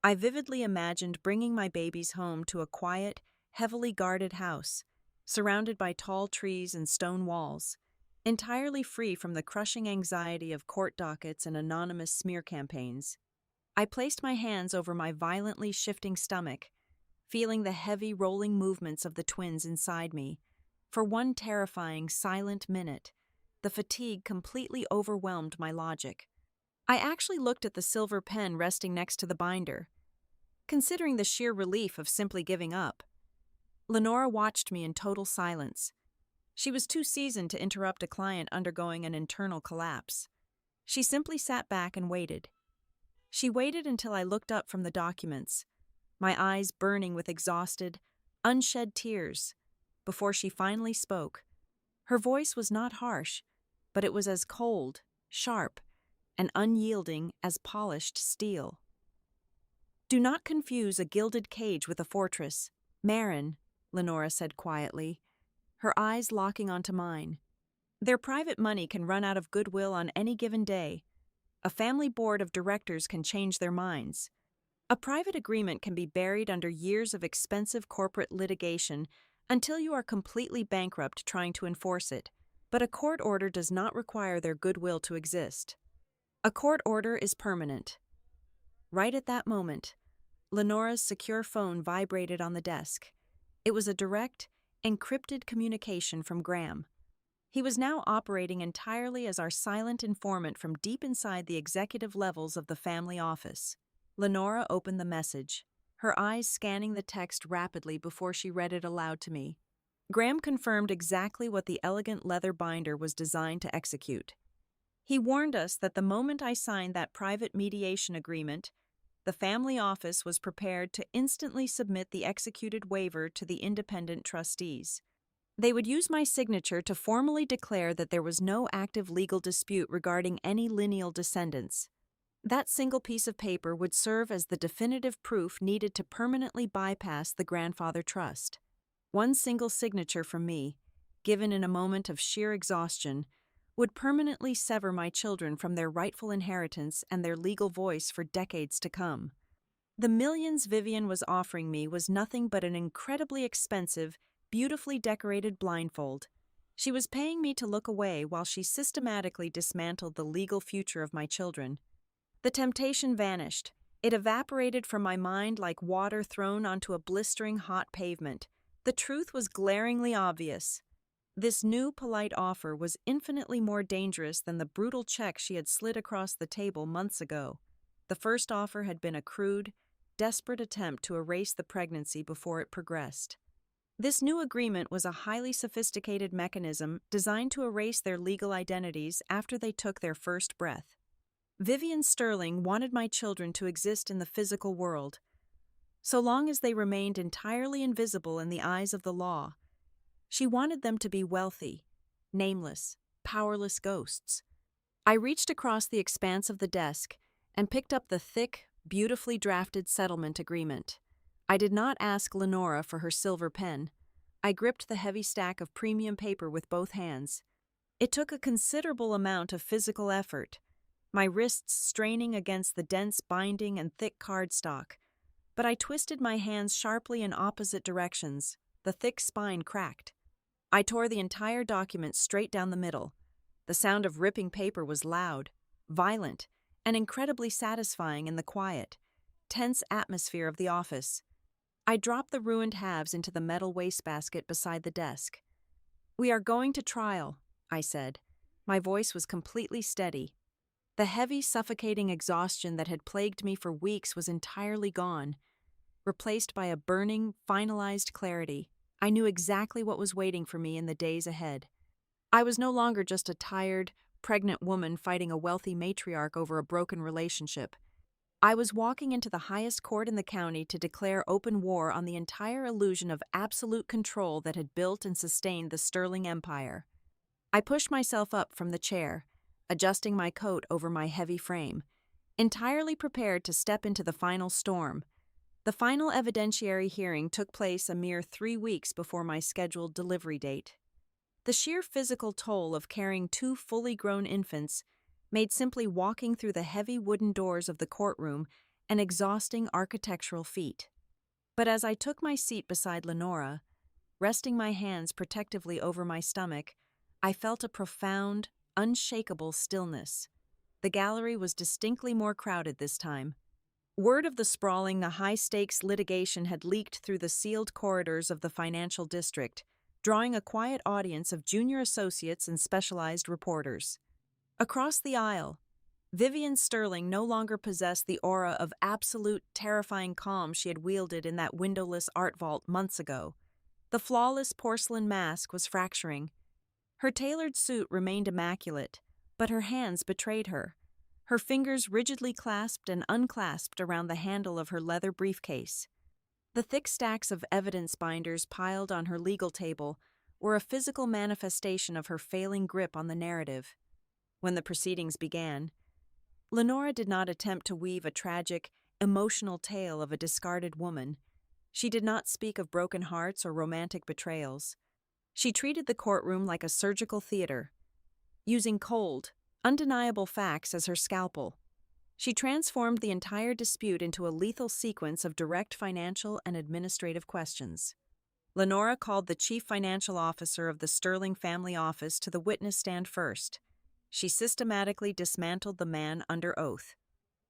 I vividly imagined bringing my babies home to a quiet, heavily guarded house, surrounded by tall trees and stone walls, entirely free from the crushing anxiety of court dockets and anonymous smear campaigns. I placed my hands over my violently shifting stomach, feeling the heavy rolling movements of the twins inside me. For one terrifying, silent minute, the fatigue completely overwhelmed my logic. I actually looked at the silver pen resting next to the binder, considering the sheer relief of simply giving up. Lenora watched me in total silence. She was too seasoned to interrupt a client undergoing an internal collapse. She simply sat back and waited. She waited until I looked up from the documents, my eyes burning with exhausted, unshed tears, before she finally spoke. Her voice was not harsh, but it was as cold, sharp, and unyielding as polished steel. "Do not confuse a gilded cage with a fortress, Marin," Lenora said quietly, her eyes locking onto mine. "Their private money can run out of goodwill on any given day. A family board of directors can change their minds. A private agreement can be buried under years of expensive corporate litigation until you are completely bankrupt trying to enforce it. But a court order does not require their goodwill to exist. A court order is permanent." Right at that moment, Lenora's secure phone vibrated on the desk. It was a direct, encrypted communication from Graham. He was now operating entirely as our silent informant from deep inside the executive levels of the family office. Lenora opened the message, her eyes scanning the text rapidly before she read it aloud to me. Graham confirmed exactly what the elegant leather binder was designed to execute. He warned us that the moment I signed that private mediation agreement, the family office was prepared to instantly submit the executed waiver to the independent trustees. They would use my signature to formally declare that there was no active legal dispute regarding any lineal descendants. That single piece of paper would serve as the definitive proof needed to permanently bypass the grandfather trust. One single signature from me, given in a moment of sheer exhaustion, would permanently sever my children from their rightful inheritance and their legal voice for decades to come. The millions Vivian was offering me was nothing but an incredibly expensive, beautifully decorated blindfold. She was paying me to look away while she systematically dismantled the legal future of my children. The temptation vanished. It evaporated from my mind like water thrown onto a blistering hot pavement. The truth was glaringly obvious. This new polite offer was infinitely more dangerous than the brutal check she had slid across the table months ago. The first offer had been a crude, desperate attempt to erase the pregnancy before it progressed. This new agreement was a highly sophisticated mechanism designed to erase their legal identities after they took their first breath. Vivian Sterling wanted my children to exist in the physical world, so long as they remained entirely invisible in the eyes of the law. She wanted them to be wealthy, nameless, powerless ghosts. I reached across the expanse of the desk and picked up the thick, beautifully drafted settlement agreement. I did not ask Lenora for her silver pen. I gripped the heavy stack of premium paper with both hands. It took a considerable amount of physical effort, my wrists straining against the dense binding and thick cardstock, but I twisted my hands sharply in opposite directions. The thick spine cracked. I tore the entire document straight down the middle. The sound of ripping paper was loud, violent, and incredibly satisfying in the quiet, tense atmosphere of the office. I dropped the ruined halves into the metal wastebasket beside the desk. "We are going to trial," I said. My voice was completely steady. The heavy, suffocating exhaustion that had plagued me for weeks was entirely gone, replaced by a burning, finalized clarity. I knew exactly what was waiting for me in the days ahead. I was no longer just a tired, pregnant woman fighting a wealthy matriarch over a broken relationship. I was walking into the highest court in the county to declare open war on the entire illusion of absolute control that had built and sustained the Sterling Empire. I pushed myself up from the chair, adjusting my coat over my heavy frame, entirely prepared to step into the final storm. The final evidentiary hearing took place a mere 3 weeks before my scheduled delivery date. The sheer physical toll of carrying 2 fully grown infants made simply walking through the heavy wooden doors of the courtroom an exhausting architectural feat. But as I took my seat beside Lenora, resting my hands protectively over my stomach, I felt a profound, unshakable stillness. The gallery was distinctly more crowded this time. Word of the sprawling, high-stakes litigation had leaked through the sealed corridors of the financial district, drawing a quiet audience of junior associates and specialized reporters. Across the aisle, Vivian Sterling no longer possessed the aura of absolute, terrifying calm she had wielded in that windowless art vault months ago. The flawless porcelain mask was fracturing. Her tailored suit remained immaculate, but her hands betrayed her. Her fingers rigidly clasped and unclasped around the handle of her leather briefcase. The thick stacks of evidence binders piled on her legal table were a physical manifestation of her failing grip on the narrative. When the proceedings began, Lenora did not attempt to weave a tragic, emotional tale of a discarded woman. She did not speak of broken hearts or romantic betrayals. She treated the courtroom like a surgical theater, using cold, undeniable facts as her scalpel. She transformed the entire dispute into a lethal sequence of direct financial and administrative questions. Lenora called the chief financial officer of the Sterling family office to the witness stand first. She systematically dismantled the man under oath.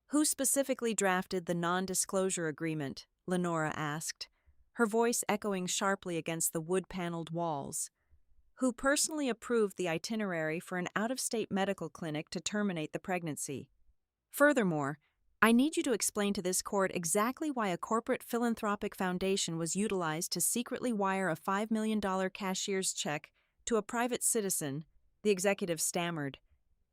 "Who specifically drafted the non-disclosure agreement?" Lenora asked, her voice echoing sharply against the wood-paneled walls. who personally approved the itinerary for an out-of-state medical clinic to terminate the pregnancy. Furthermore, I need you to explain to this court exactly why a corporate philanthropic foundation was utilized to secretly wire a $5 million cashier's check to a private citizen, the executive stammered,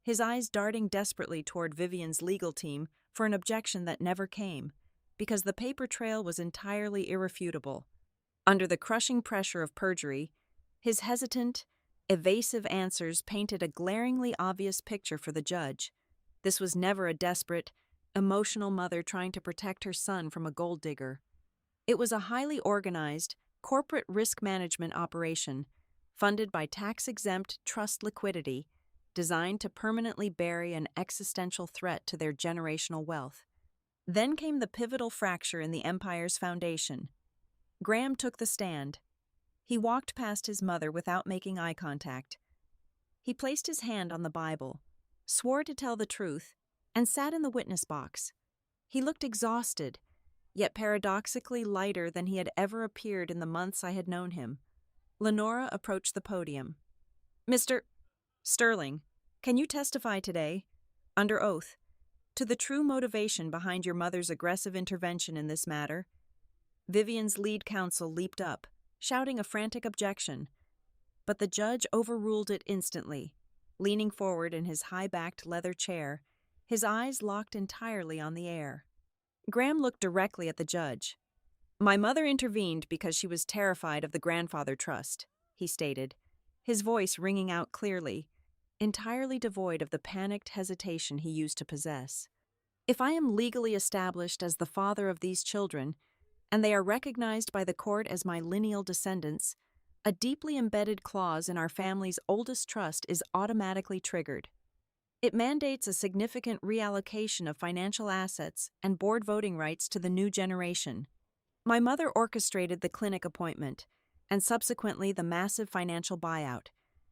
his eyes darting desperately toward Vivian's legal team for an objection that never came, because the paper trail was entirely irrefutable. Under the crushing pressure of perjury, his hesitant, evasive answers painted a glaringly obvious picture for the judge. This was never a desperate, emotional mother trying to protect her son from a gold digger. It was a highly organized, corporate risk management operation, funded by tax-exempt trust liquidity, designed to permanently bury an existential threat to their generational wealth. Then came the pivotal fracture in the empire's foundation. Graham took the stand. He walked past his mother without making eye contact. He placed his hand on the Bible, swore to tell the truth, and sat in the witness box. He looked exhausted, yet paradoxically lighter than he had ever appeared in the months I had known him. Lenora approached the podium. "Mr. Sterling, can you testify today, under oath, to the true motivation behind your mother's aggressive intervention in this matter?" Vivian's lead counsel leaped up, shouting a frantic objection, but the judge overruled it instantly, leaning forward in his high-backed leather chair, his eyes locked entirely on the air. Graham looked directly at the judge. "My mother intervened because she was terrified of the grandfather trust," he stated, his voice ringing out clearly, entirely devoid of the panicked hesitation he used to possess. "If I am legally established as the father of these children, and they are recognized by the court as my lineal descendants, a deeply embedded clause in our family's oldest trust is automatically triggered. It mandates a significant reallocation of financial assets and board voting rights to the new generation. My mother orchestrated the clinic appointment and subsequently the massive financial buyout,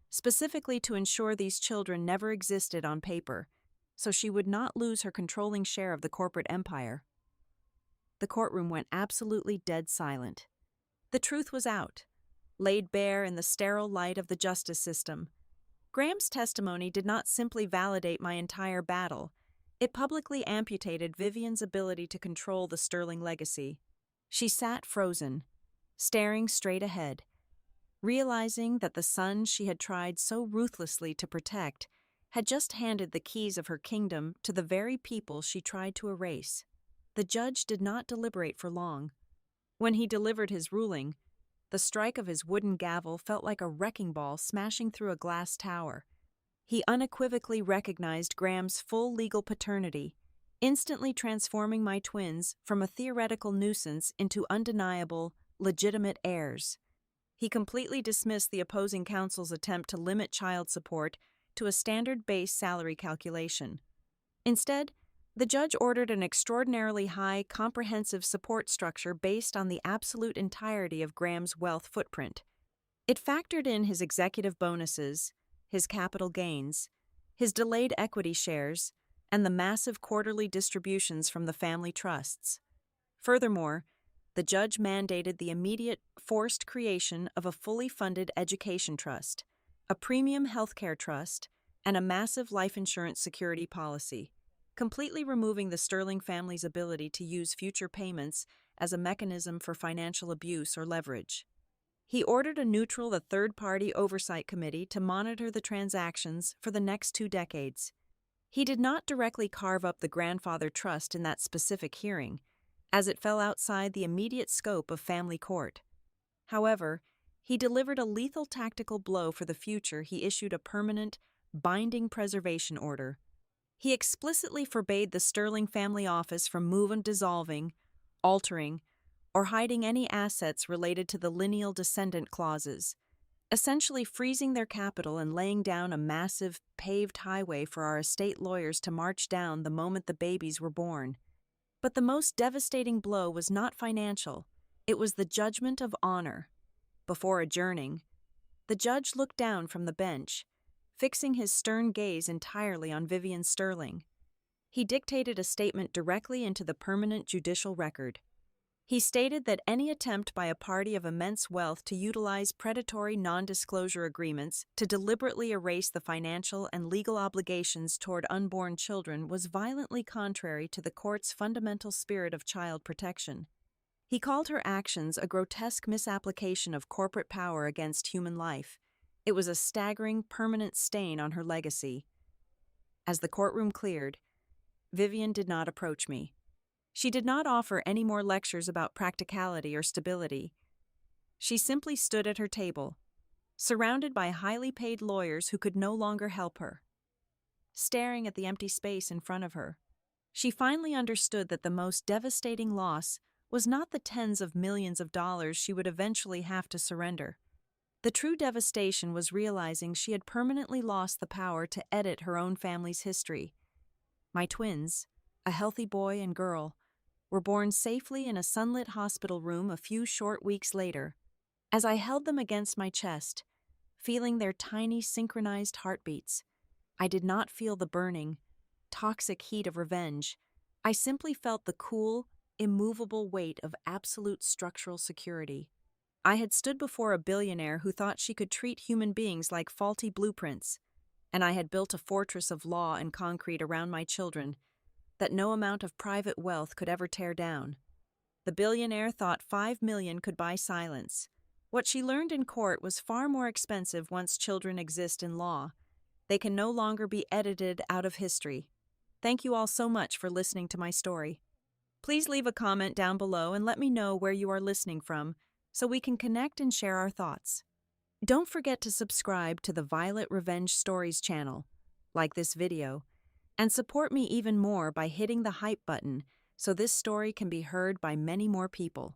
specifically to ensure these children never existed on paper, so she would not lose her controlling share of the corporate empire." The courtroom went absolutely dead silent. The truth was out, laid bare in the sterile light of the justice system. Graham's testimony did not simply validate my entire battle, it publicly amputated Vivian's ability to control the Sterling legacy. She sat frozen, staring straight ahead, realizing that the son she had tried so ruthlessly to protect had just handed the keys of her kingdom to the very people she tried to erase. The judge did not deliberate for long. When he delivered his ruling, the strike of his wooden gavel felt like a wrecking ball smashing through a glass tower. He unequivocally recognized Graham's full legal paternity, instantly transforming my twins from a theoretical nuisance into undeniable, legitimate heirs. He completely dismissed the opposing counsel's attempt to limit child support to a standard base salary calculation. Instead, the judge ordered an extraordinarily high, comprehensive support structure based on the absolute entirety of Graham's wealth footprint. It factored in his executive bonuses, his capital gains, his delayed equity shares, and the massive quarterly distributions from the family trusts. Furthermore, the judge mandated the immediate, forced creation of a fully funded education trust, a premium healthcare trust, and a massive life insurance security policy, completely removing the Sterling family's ability to use future payments as a mechanism for financial abuse or leverage. He ordered a neutral third-party oversight committee to monitor the transactions for the next 2 decades. He did not directly carve up the grandfather trust in that specific hearing, as it fell outside the immediate scope of family court. However, he delivered a lethal tactical blow for the future. He issued a permanent, binding preservation order. He explicitly forbade the Sterling family office from dissolving, altering, or hiding any assets related to the lineal descendant clauses, essentially freezing their capital and laying down a massive, paved highway for our estate lawyers to march down the moment the babies were born. But the most devastating blow was not financial, it was the judgment of honor. Before adjourning, the judge looked down from the bench, fixing his stern gaze entirely on Vivian Sterling. He dictated a statement directly into the permanent judicial record. He stated that any attempt by a party of immense wealth to utilize predatory non-disclosure agreements to deliberately erase the financial and legal obligations toward unborn children was violently contrary to the court's fundamental spirit of child protection. He called her actions a grotesque misapplication of corporate power against human life. It was a staggering, permanent stain on her legacy. As the courtroom cleared, Vivian did not approach me. She did not offer any more lectures about practicality or stability. She simply stood at her table, surrounded by highly paid lawyers who could no longer help her. Staring at the empty space in front of her, she finally understood that the most devastating loss was not the tens of millions of dollars she would eventually have to surrender. The true devastation was realizing she had permanently lost the power to edit her own family's history. My twins, a healthy boy and girl, were born safely in a sunlit hospital room a few short weeks later. As I held them against my chest, feeling their tiny synchronized heartbeats, I did not feel the burning, toxic heat of revenge. I simply felt the cool, immovable weight of absolute structural security. I had stood before a billionaire who thought she could treat human beings like faulty blueprints, and I had built a fortress of law and concrete around my children that no amount of private wealth could ever tear down. The billionaire thought 5 million could buy silence. What she learned in court was far more expensive once children exist in law. They can no longer be edited out of history. Thank you all so much for listening to my story. Please leave a comment down below and let me know where you are listening from so we can connect and share our thoughts. Don't forget to subscribe to the Violet Revenge Stories channel, like this video, and support me even more by hitting the hype button so this story can be heard by many more people.